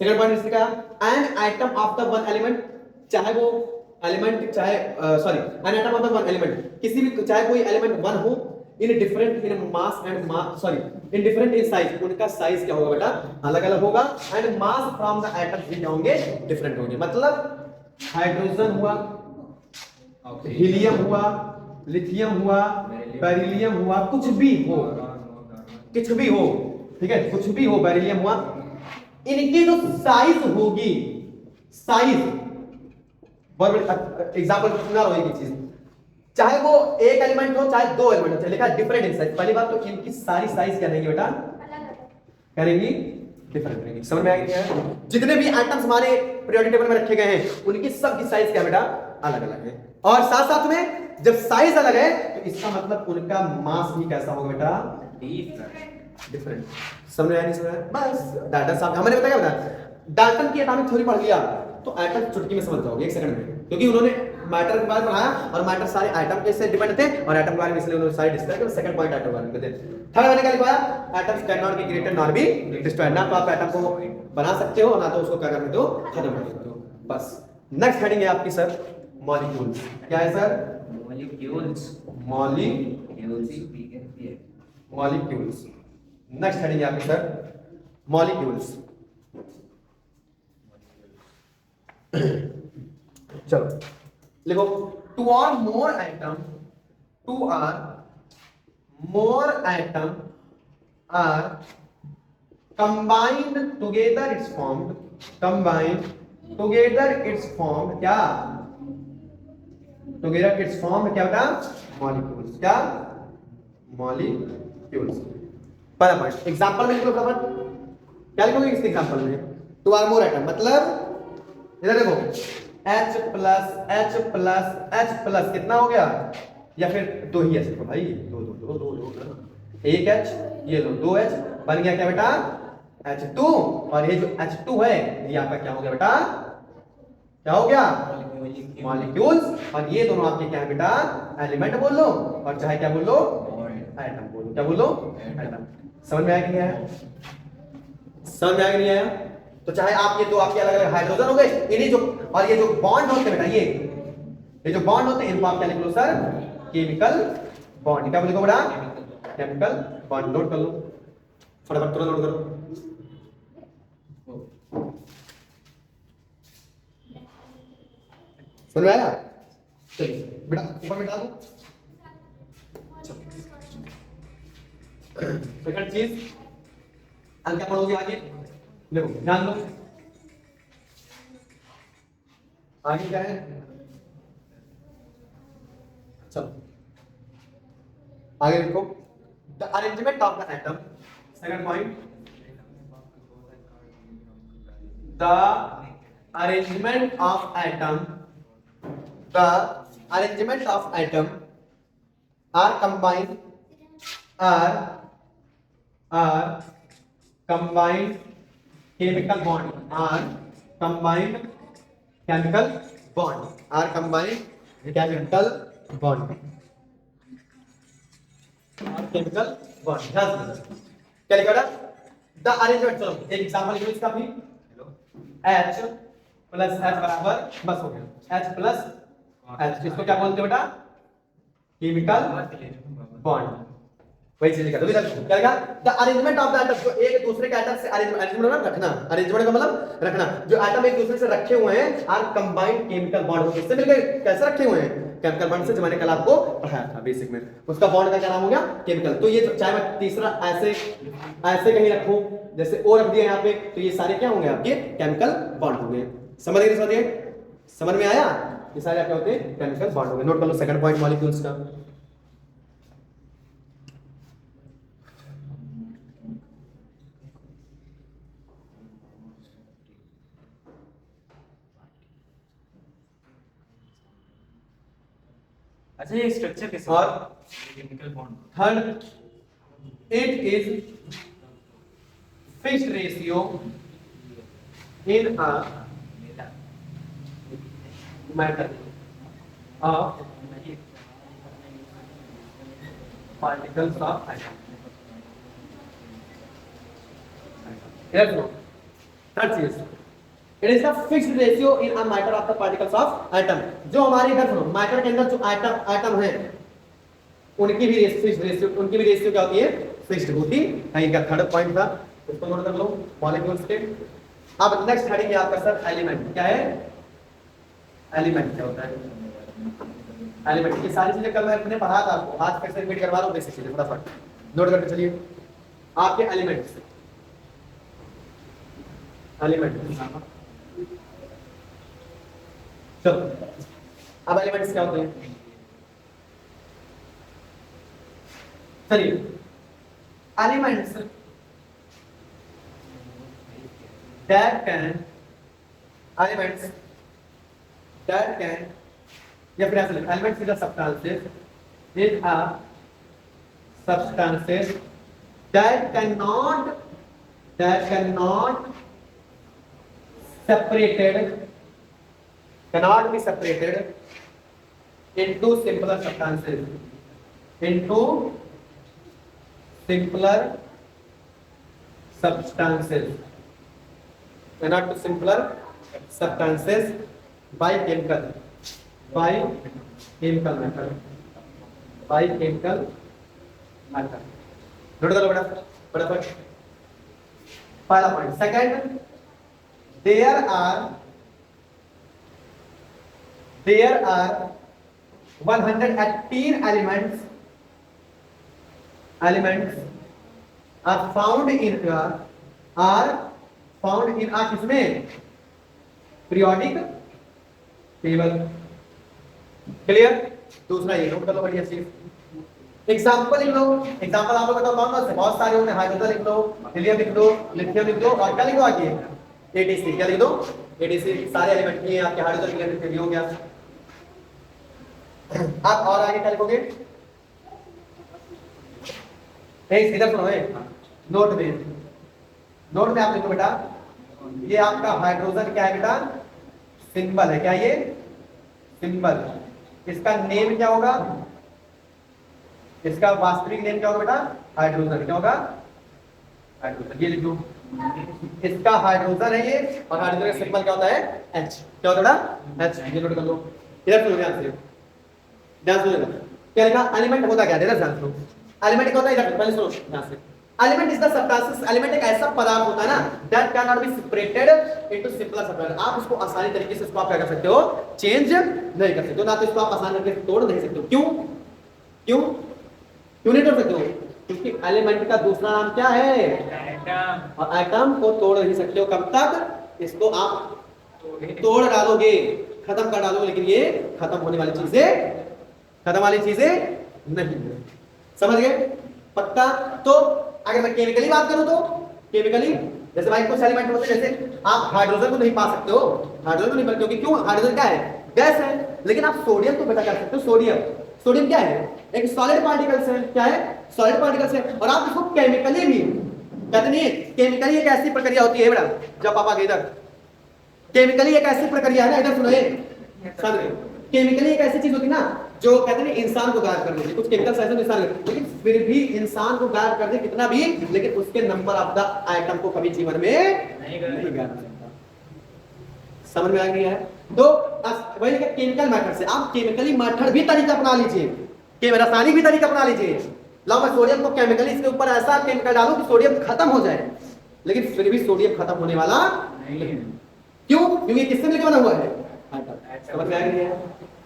A: सेकंड पॉइंट इसमें क्या? An atom of the one element, चाहे वो एलिमेंट चाहे an atom of the one element, किसी भी, चाहे कोई एलिमेंट 1 हो, in different in mass and in different in size, उनका साइज क्या होगा बेटा? अलग अलग होगा। And mass from the atoms भी क्या होंगे? डिफरेंट होंगे। मतलब हाइड्रोजन हुआ, हीलियम हुआ, लिथियम हुआ, बेरिलियम हुआ, कुछ भी हो, ठीक है, कुछ भी हो, बेरिलियम हुआ, इनकी जो साइज होगी, साइज एग्जांपल सुना रहा हूं, एक चीज, चाहे वो एक एलिमेंट हो चाहे 2 एलिमेंट हो, लिखा डिफरेंट इन साइज। पहली बात तो इनकी सारी साइज क्या रहेंगी बेटा? करेंगी डिफरेंट रहेंगी। समझ में आ गया? जितने भी आइटम्स हमारे पीरियोडिक टेबल में रखे गए हैं, उनकी सबकी साइज क्या बेटा? अलग अलग है। और साथ साथ में जब साइज अलग है तो इसका मतलब उनका मास भी कैसा होगा बेटा? डिफरेंट। समझ में आया? नहीं समझ? बस डाटा साहब हमने बताया बेटा, डाल्टन की एटॉमिक थ्योरी पढ़ लिया तो एटम चुटकी में समझ जाओगे, 1 सेकंड में, क्योंकि उन्होंने मैटर के बारे में पढ़ाया और मैटर सारे एटम के से डिपेंड थे, और एटम के बारे में इसलिए उन्होंने सारे डिस्कस किया। सेकंड पॉइंट एटम के बारे में थे। थर्ड मैंने क्या लिखवाया? Atoms can not be created not be destroyed. ना तो आप एटम को बना सकते हो, ना तो उसको क्या कर सकते हो? खत्म कर सकते हो। बस नेक्स्ट हेडिंग है आपकी सर, मॉलिक्यूल्स। क्या है सर? मॉलिक्यूल्स। नेक्स्ट हेडिंग है आपकी सर, मॉलिक्यूल्स। चलो लिखो, टू और more atom are combined together it's formed, क्या? together it's formed क्या बेटा? मॉलिक्यूल्स। क्या? मॉलिक्यूल्स। पहला पॉइंट एग्जांपल में लिखो फटाफट। क्या लिखोगे इस एग्जांपल में? टू और मोर एटम मतलब इधर देखो, H प्लस कितना हो गया? या फिर 2 ही H भाई, 2 एक H, ये लो 2 H बन गया क्या बेटा? H2 और ये जो H2 है ये आपका क्या हो गया बेटा, क्या हो गया, मॉलिक्यूल्स। और ये दोनों आपके क्या है बेटा, एलिमेंट बोल लो और चाहे क्या बोल लो, एटम बोल लो। क्या बोल लो, एटम। समझ में आया कि नहीं आया, समझ में आया कि नहीं आया। तो चाहे आप ये दो आपके अलग अलग हाइड्रोजन हो गए, इन्हीं जो, और ये जो बॉन्ड होते हैं बेटा, ये जो बॉन्ड होते हैं इनको आप क्या लिख लो सर, केमिकल बॉन्ड। क्या लिखो बेटा, केमिकल बॉन्ड। नोट कर लो फटाफट, तुरंत नोट करो। समझ में आया, चलिए बेटा ऊपर में डाल दो। सेकंड चीज अब क्या पढ़ोगे आगे, देखो ध्यान दो आगे क्या है, चलो आगे देखो, the arrangement of the atom. Second point, the arrangement of atom, the arrangement of atom are combined chemical bond, are combined chemical bond, are combined chemical bond, are chemical bond। क्या लिखा था, द अरेंजमेंट। चलो एक example लिखो इसका भी, H plus H बराबर, बस हो गया, H प्लस H, इसको क्या बोलते हैं बेटा, केमिकल बॉन्ड। वही चीज लिखा, क्या लिखा, the arrangement of the atom, जो एक दूसरे के एटम से अरेंजमेंट मतलब रखना, अरेंजमेंट का मतलब रखना, जो एटम एक दूसरे से रखे हुए हैं, आर कंबाइंड केमिकल बॉन्ड, किससे मिलकर कैसे रखे हुए हैं, केमिकल बॉन्ड से, जो मैंने कल आपको पढ़ाया था बेसिक में, उसका बॉन्ड का क्या नाम हो गया, केमिकल। तो ये चाहे मैं तीसरा ऐसे ऐसे कहीं रखूं, जैसे ओ रख दिया यहाँ पे, तो ये सारे क्या होंगे आपके केमिकल बॉन्ड होंगे। समझ गए, समझ में आया, ये सारे क्या होते हैं, केमिकल बॉन्ड हो गए। नोट कर लो सेकंड पॉइंट मॉलिक्यूल्स का।
B: अच्छा ये स्ट्रक्चर कैसे,
A: और
B: chemical bond,
A: third, it is fixed ratio in a matter of particles of atom। Third चीज, it is the fixed ratio in a matter of the particles of atom. जो हमारे इधर सुनो मैटर के अंदर जो एटम है उनकी भी फिक्स्ड रेशियो, उनकी भी रेशियो क्या होती है, फिक्स्ड होती है। इनका थर्ड पॉइंट था, उसको नोट कर लो मॉलिक्यूल्स के। अब नेक्स्ट हेडिंग है आपका सर एलिमेंट। क्या है, एलिमेंट क्या होता है, एलिमेंट। ये सारी चीजें कल मैंने पढ़ा था आपको, आज फिर से रिपीट करवा रहा हूं बेसिक चीजें, फटाफट नोट करके चलिए। आपके एलिमेंट्स, एलिमेंट चलो, अब एलिमेंट्स क्या होते हैं, चलिए elements that can, elements that can, या फिर ऐसे elements is a substances, is a substances that cannot separated, cannot be separated into simpler substances, into simpler substances, cannot be simpler substances by chemical method, by chemical method। Note करो बेटा फटाफट, पहला point. Second, there are 118 elements are found in a किसमें, periodic table. Clear, दूसरा ये note कर लो बढ़िया चीज। एग्जांपल लिख लो, एग्जांपल आप लोग बताओ कौन कौन से, बहुत सारे होते हैं, हाइड्रोजन लिख लो, हीलियम लिख लो, लिथियम लिख लो, और क्या लिखो आगे, एटीसी। क्या लिख दो, एटीसी। सारे एलिमेंट ये आपके हाइड्रोजन, हीलियम, लिथियम हो गया। आप और आगे क्या लिखोगे, इधर सुनो नोट में, नोट में आप लिखो बेटा, ये आपका हाइड्रोजन क्या है बेटा, सिंबल है, क्या ये सिंबल। इसका नेम क्या होगा, इसका वास्तविक नेम क्या होगा बेटा, हाइड्रोजन, क्या होगा हाइड्रोजन, ये लिखो। इसका हाइड्रोजन है ये, और हाइड्रोजन का सिंबल क्या होता है, H, क्या होता है बेटा, H, ये नोट कर लो। इधर सुनो ध्यान से, ध्यान सुनो, क्या लिखा, एलिमेंट होता क्या है, इधर ध्यान सुनो, एलिमेंट क्या होता है, इधर पहले सुनो ध्यान से। Element is the substance, element एक ऐसा पदार्थ होता है ना that can not be separated into simpler substance. आप इसको आसानी तरीके से इसको आप क्या कर सकते हो, चेंज नहीं कर सकते हो, ना तो इसको आप आसानी तरीके से तोड़ नहीं सकते हो। क्यों क्यों क्यों नहीं तोड़ सकते हो, क्योंकि एलिमेंट का दूसरा नाम क्या है,
B: एटम।
A: और एटम को तोड़ नहीं सकते हो कब तक, इसको आप तोड़ डालोगे, खत्म कर डालोगे, लेकिन ये खत्म होने वाली चीजें, खत्म वाली चीजें नहीं है। समझ गए, पक्का। तो अगर मैं केमिकली बात करूं तो केमिकली जैसे भाई कुछ एलिमेंट होते हैं, जैसे आप हाइड्रोजन को नहीं पा सकते हो, हाइड्रोजन को नहीं पा, क्योंकि क्यों, हाइड्रोजन क्या है, गैस है। लेकिन आप सोडियम को पता कर सकते हो, सोडियम, सोडियम क्या है, एक सॉलिड पार्टिकल्स है, क्या है, सॉलिड पार्टिकल्स है। और आप इसको केमिकली भी कहते नहीं, केमिकली एक ऐसी प्रक्रिया होती है बेटा, जब पापा के इधर, केमिकली एक ऐसी प्रक्रिया है ना, इधर सुनो ये, केमिकली एक ऐसी चीज होती है ना जो कहते हैं इंसान को गायब कर देती, कुछ केमिकल्स ऐसे इंसान, लेकिन फिर भी इंसान को गायब कर दे कितना भी, लेकिन उसके नंबर ऑफ द आइटम को कभी जीवन में नहीं गायब कर सकता। समझ में आ गया है। तो वही केमिकल मेथड से आप केमिकली मेथड भी तरीका अपना लीजिए, कि रासायनिक भी तरीका अपना लीजिए। लाओ मैं सोडियम को केमिकली इसके ऊपर ऐसा केमिकल डालूं कि सोडियम खत्म हो जाए, लेकिन फिर भी सोडियम खत्म होने वाला नहीं है। क्यों, क्योंकि किससे मिलकर बना हुआ है, समझ में आ गया है,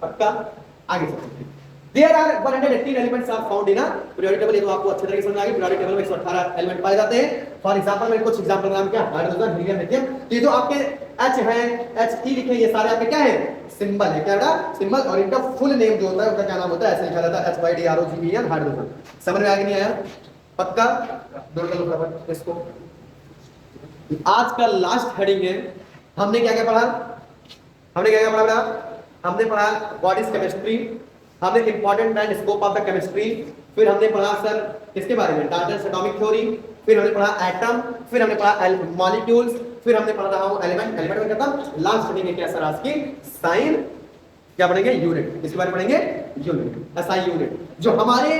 A: पक्का। आगे चलते हैं। There are 118 elements are found in a periodic table। ये तो आपको अच्छे तरीके से समझ आ गया, periodic table में 118 एलिमेंट पाए जाते हैं। फॉर एग्जांपल मैं कुछ एग्जांपल नाम क्या, हाइड्रोजन, हीलियम, लिथियम। तो ये जो आपके H है, He लिखे, ये सारे आपके क्या है, सिंबल है, क्या बेटा, सिंबल। और इनका फुल नेम जो होता है उनका क्या नाम होता है, ऐसे लिखा जाता है HYDROGEN, हाइड्रोजन। समझ में आ गया नहीं आया, पक्का। नोट कर लो फटाफट इसको। आज का लास्ट हेडिंग है, हमने क्या क्या पढ़ा, हमने क्या क्या पढ़ा बेटा, हमने पढ़ा व्हाट इज केमिस्ट्री, हमने important and scope of the chemistry, फिर हमने पढ़ा सर किसके बारे में, डाल्टन्स एटॉमिक थ्योरी, फिर हमने पढ़ा एटम, फिर हमने पढ़ा मॉलिक्यूल्स, फिर हमने पढ़ा रहा हूं एलिमेंट, एलिमेंट में खत्म। लास्ट पढ़ेंगे क्या सर आज की, साइन, क्या पढ़ेंगे, यूनिट, इसके बारे में पढ़ेंगे यूनिट, एसआई यूनिट, जो हमारे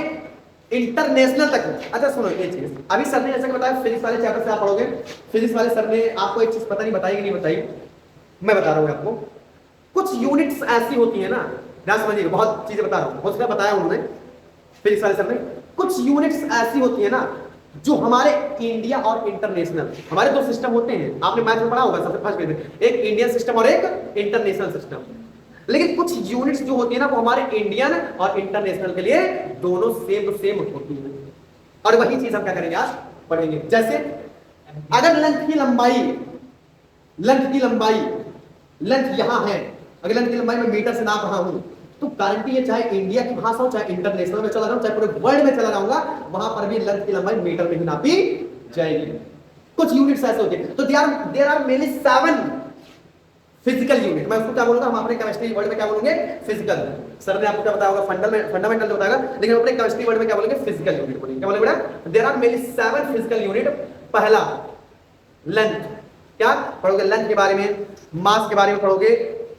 A: इंटरनेशनल तक। अच्छा सुनो ये चीज, अभी सर ने जैसे कि बताया फिजिक्स वाले चैप्टर से आप पढ़ोगे, फिजिक्स वाले सर ने आपको एक चीज पता नहीं बताई कि नहीं बताई, मैं बता रहा हूँ आपको। कुछ यूनिट्स ऐसी होती है ना, ध्यान समझिएगा, बहुत चीजें बता रहा हूँ, हो सकता है बताया उन्होंने फिजिक्स वाले सर ने। कुछ यूनिट्स ऐसी होती है ना जो हमारे इंडिया और इंटरनेशनल, हमारे दो सिस्टम होते हैं, आपने मैथ में पढ़ा होगा सबसे फर्स्ट में, एक इंडियन सिस्टम और एक इंटरनेशनल सिस्टम। लेकिन कुछ यूनिट्स जो होती है ना वो हमारे इंडियन और इंटरनेशनल के लिए दोनों सेम होती है। और वही चीज हम क्या करेंगे आज पढ़ेंगे। जैसे अगर लेंथ की लंबाई लेंथ यहां है, अगर लेंथ की लंबाई मैं मीटर से नाप रहा हूं, तो गारंटी है चाहे इंडिया की भाषा हो, चाहे इंटरनेशनल में चला रहा हूं, चाहे पूरे वर्ल्ड में चला रहूंगा, वहां पर भी लेंथ की लंबाई मीटर में ही नापी जाएगी। कुछ यूनिट्स ऐसे होते हैं। तो there are mainly 7 physical unit. मैं उसको क्या बोलूंगा, हम अपने केमिस्ट्री वर्ड में क्या बोलेंगे, फिजिकल। सर ने आपको क्या बताया होगा, फंडामेंटल जो बताएगा, लेकिन अपने केमिस्ट्री वर्ड में क्या बोलेंगे, फिजिकल यूनिट बोलेंगे। क्या बोलेंगे बेटा, there are mainly 7 physical unit. पहला लेंथ, क्या पढ़ोगे, लेंथ के बारे में, मास के बारे में पढ़ोगे,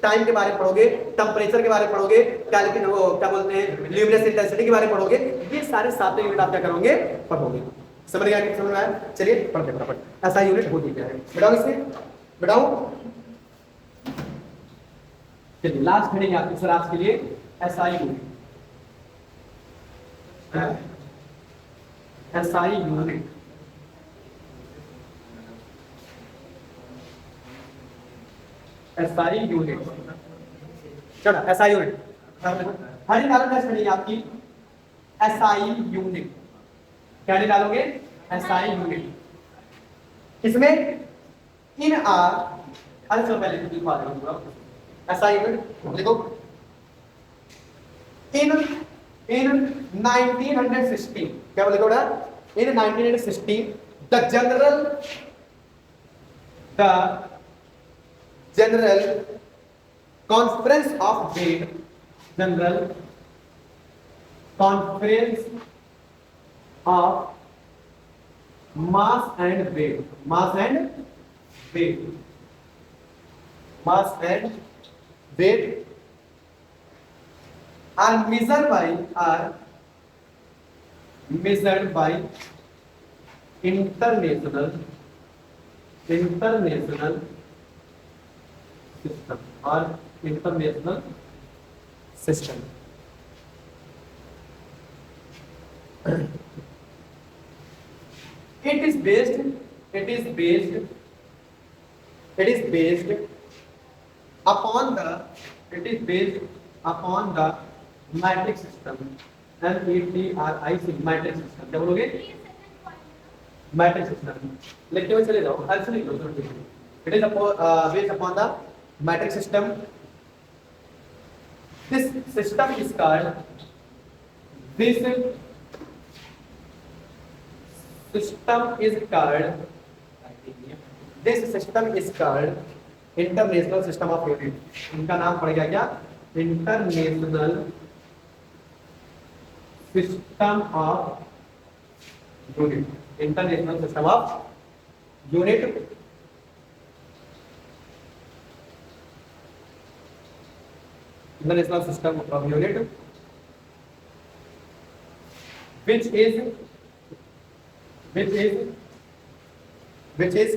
A: टाइम के बारे में पढ़ोगे, टेम्परेचर के बारे में पढ़ोगे, क्या बोलते हैं, ल्यूमिनस इंटेंसिटी के बारे में पढ़ोगे। ये सारे 7 यूनिट आप क्या करोगे, पढ़ोगे। समझ गया, समझ में आया? चलिए पढ़ते फटाफट। ऐसा यूनिट होती क्या है, बताओ इसमें, बताओ। चलिए लास्ट हेडिंग आपकी सर आज के लिए SI unit, SI unit. SI unit, चलो एसआई यूनिट, हर डालोगे हेडिंग आपकी एसआई यूनिट। क्या डालोगे, एसआई यूनिट। इसमें इन आर, अरे चलो पहले लिखवा दूंगा एसआई यूनिट लिखो। इन 1960, क्या लिखो बेटा, इन 1960 the general conference of when, general conference of mass and weight, mass and weight, mass and weight are measured by international system or international system. It is based upon the metric system, METRIC metric system. क्या बोलोगे? Metric system. लिखते हुए चले जाओ, ऐसे नहीं लो. It is based upon the metric system. This system is called international system of unit. इनका नाम पड़ गया क्या? International system of unit. International system of unit. International system of unit which is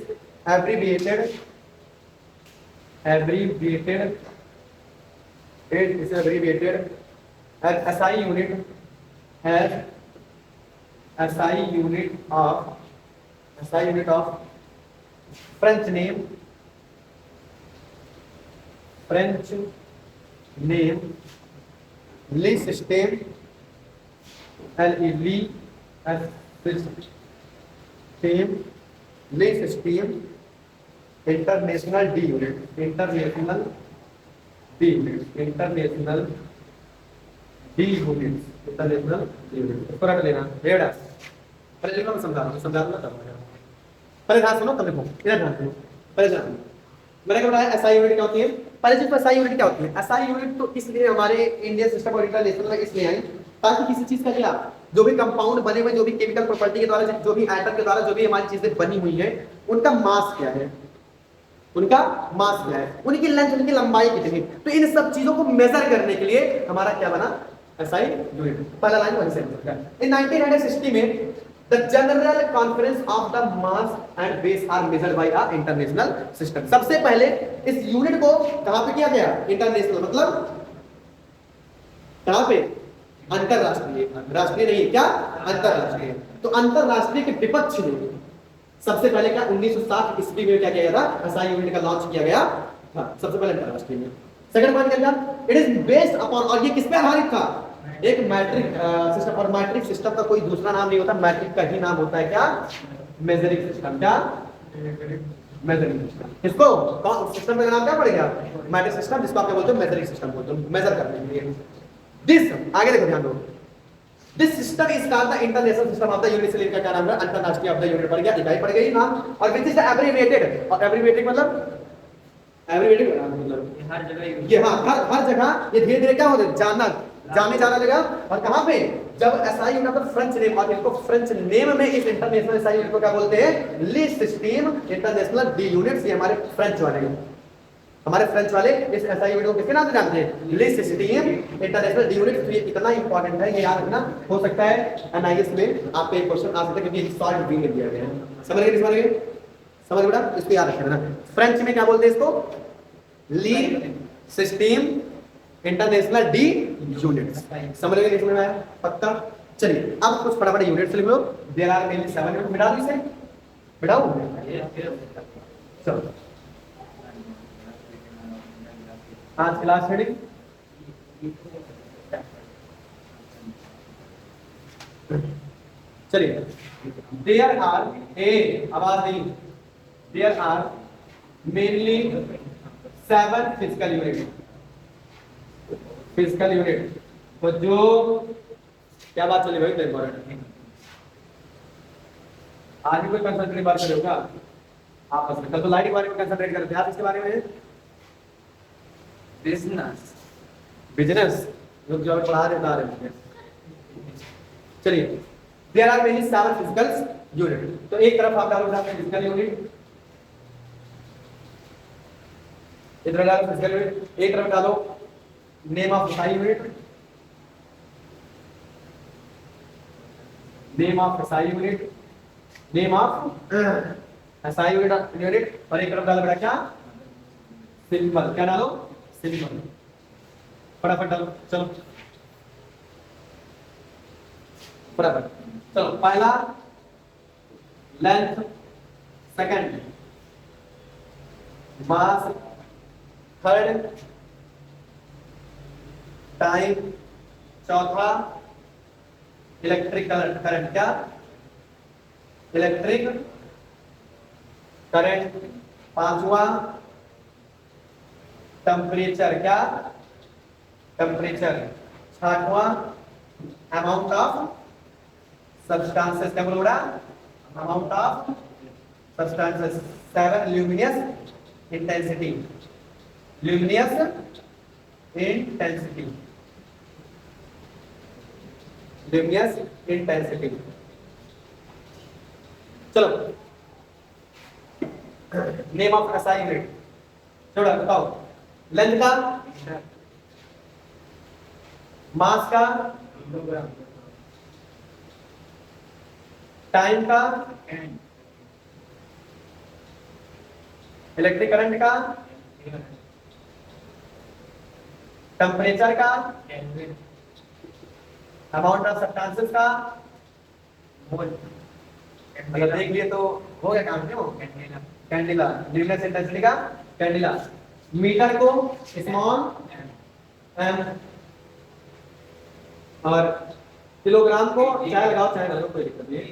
A: abbreviated as SI unit, of French name Lee system, Lee system international D unit, इसको रख लेना. Red पहले लिखो, मैं समझा रहा हूँ पहले ध्यान सुनो, तब लिखो. इधर ध्यान सुनो, पहले ध्यान. मैंने क्या बताया एसआई यूनिट क्या होती है? पहले चीज एसआई यूनिट क्या होती है? एसआई यूनिट तो इसलिए हमारे इंडियन सिस्टम और इंटरनेशनल में इसलिए आई ताकि किसी चीज का क्या, जो भी कंपाउंड बने हुए, जो भी केमिकल प्रॉपर्टी के द्वारा, जो भी एटम के द्वारा जो भी हमारी चीजें बनी हुई है, उनका मास क्या है, उनकी लेंथ, उनकी लंबाई कितनी. तो इन सब चीजों को मेजर करने के लिए हमारा क्या बना? SI unit. पहला लाइन वहीं से है. इन 1960 में the general conference of the mass and base are measured by a international system. सबसे पहले इस यूनिट को कहां पे किया गया? इंटरनेशनल, मतलब कहां पे? अंतरराष्ट्रीय. राष्ट्रीय नहीं, क्या? अंतरराष्ट्रीय. तो अंतरराष्ट्रीय के विपक्ष में सबसे पहले क्या 1960 ईस्वी में क्या किया गया था? एसआई यूनिट का लॉन्च किया गया था सबसे पहले अंतरराष्ट्रीय में. सेकंड पॉइंट क्या था? इट इज बेस्ड अपॉन, और ये किस पे आधारित था? एक मैट्रिक सिस्टम. और मैट्रिक सिस्टम का कोई दूसरा नाम नहीं होता, मैट्रिक का ही नाम होता है क्या? Measuring system. क्या? Measuring system. इसको सिस्टम का नाम क्या पड़ेगा? मैट्रिक सिस्टम, जिसको आप क्या बोलते हो? मेजरिंग सिस्टम बोलते हो, मेजर करने के लिए. दिस आगे देखो, ध्यान दो. This system is called the international system of the unit. से का क्या नाम है? अंतरराष्ट्रीय ऑफ द यूनिट पड़ गया, इकाई पड़ गई नाम. और विच इज द एब्रिविएटेड. और एब्रिविएटेड मतलब एब्रिविएटेड मतलब
B: हर जगह
A: ये, हाँ, हर जगह ये धीरे धीरे क्या हो जाना लगा. और कहां पे? जब एसआई यूनिट का फ्रेंच नेम, और इसको फ्रेंच नेम में इस इंटरनेशनल एसआई यूनिट को क्या बोलते हैं? ली सिस्टम इंटरनेशनल डी यूनिट्स. ये हमारे फ्रेंच वाले इस एसआई यूनिट को किसके नाम से जानते हैं? ली सिस्टम इंटरनेशनल डी यूनिट्स. ये इतना इंपॉर्टेंट है, ये याद रखना. हो सकता है एनआईएस में आपको एक क्वेश्चन आ सकता है, क्योंकि शॉर्ट वी में दिया गया है. समझ बेटा, इसको याद रखना. फ्रेंच में क्या बोलते हैं इसको? ली सिस्टम इंटरनेशनल डी यूनिट्स. समझ गए? इसमें आया पक्का. चलिए अब कुछ फटाफट यूनिट्स लिख लो. देयर आर मेनली 7 यूनिट. मिटा दो इसे, मिटाओ. चलो आज क्लास हेडिंग चलिए. देयर आर आवाज नहीं. There are mainly 7 physical unit. तो जो क्या बात चली भाई? इंपॉर्टेंट. आज भी कोई कंसंट्रेट बात करेगा आपस में. कल तो लाइट के बारे में कंसंट्रेट करते थे आप, इसके बारे में बिजनेस जो पढ़ा रहे. चलिए, there are many 7 physicals unit. तो एक तरफ आप डालो फिजिकल यूनिट, इधर डालो फिजिकल यूनिट, एक तरफ डालो name of SI unit, name of SI unit, name of SI unit, और एक तरफ डालो बेटा क्या, सिंबल। क्या डालो, सिंबल। फटाफट डालो, चलो फटाफट चलो। पहला लेंथ, सेकंड मास, थर्ड टाइम, चौथा इलेक्ट्रिक करंट। क्या, इलेक्ट्रिक करंट। पांचवा टेम्परेचर। क्या, टेम्परेचर। छठवां अमाउंट ऑफ सब्सटेंसेस। क्या बोला, amount of substances. 7 luminous intensity, luminous intensity, luminous intensity. चलो नेम ऑफ एसआई यूनिट, छोड़ा बताओ। लेंथ का, मास का, टाइम का, इलेक्ट्रिक करंट का, टेम्परेचर का, अमाउंट ऑफ सब्सटेंसेस का। मतलब देख लिए तो हो गया काम। क्यों, कैंडिला, ल्यूमिनस इंटेंसिटी का कैंडिला। मीटर को स्मॉल एम, और किलोग्राम को चाहे लगाओ चाहे ना लगाओ, कोई दिक्कत नहीं।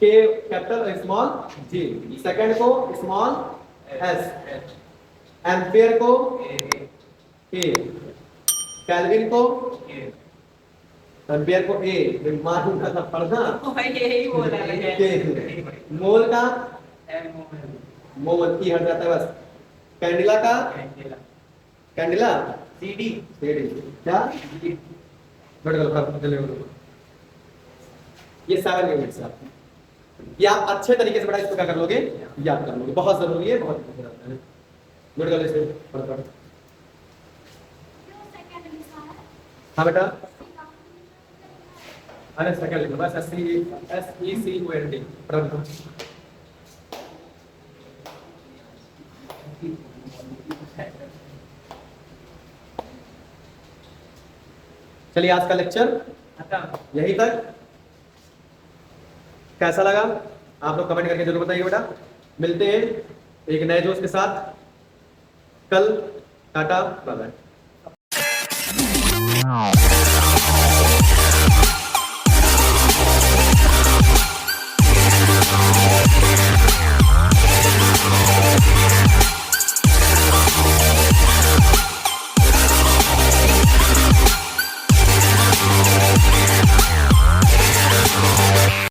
A: के कैपिटल और स्मॉल जी। सेकंड को स्मॉल एस, एम्पियर को ए, केल्विन को एम्पियर को ए, मालूम था पढ़ना,
C: यही बोला लगे।
A: मोल का मोल की हट जाता है बस। कैंडिला का कैंडिला
B: सीडी
A: क्या, ये 7 यूनिट्स है। ये आप अच्छे तरीके से बड़ा इसको क्या कर लोगे, याद कर लोगे। बहुत जरूरी है, बहुत गुड गर्ल से पढ़। हाँ बेटा, अरे सेकंड लिखो बस, SECUNT पढ़ो। चलिए आज का लेक्चर यहीं तक। कैसा लगा आप लोग कमेंट करके जरूर बताइए बेटा। मिलते हैं एक नए जोश के साथ कल। Tata, bye bye.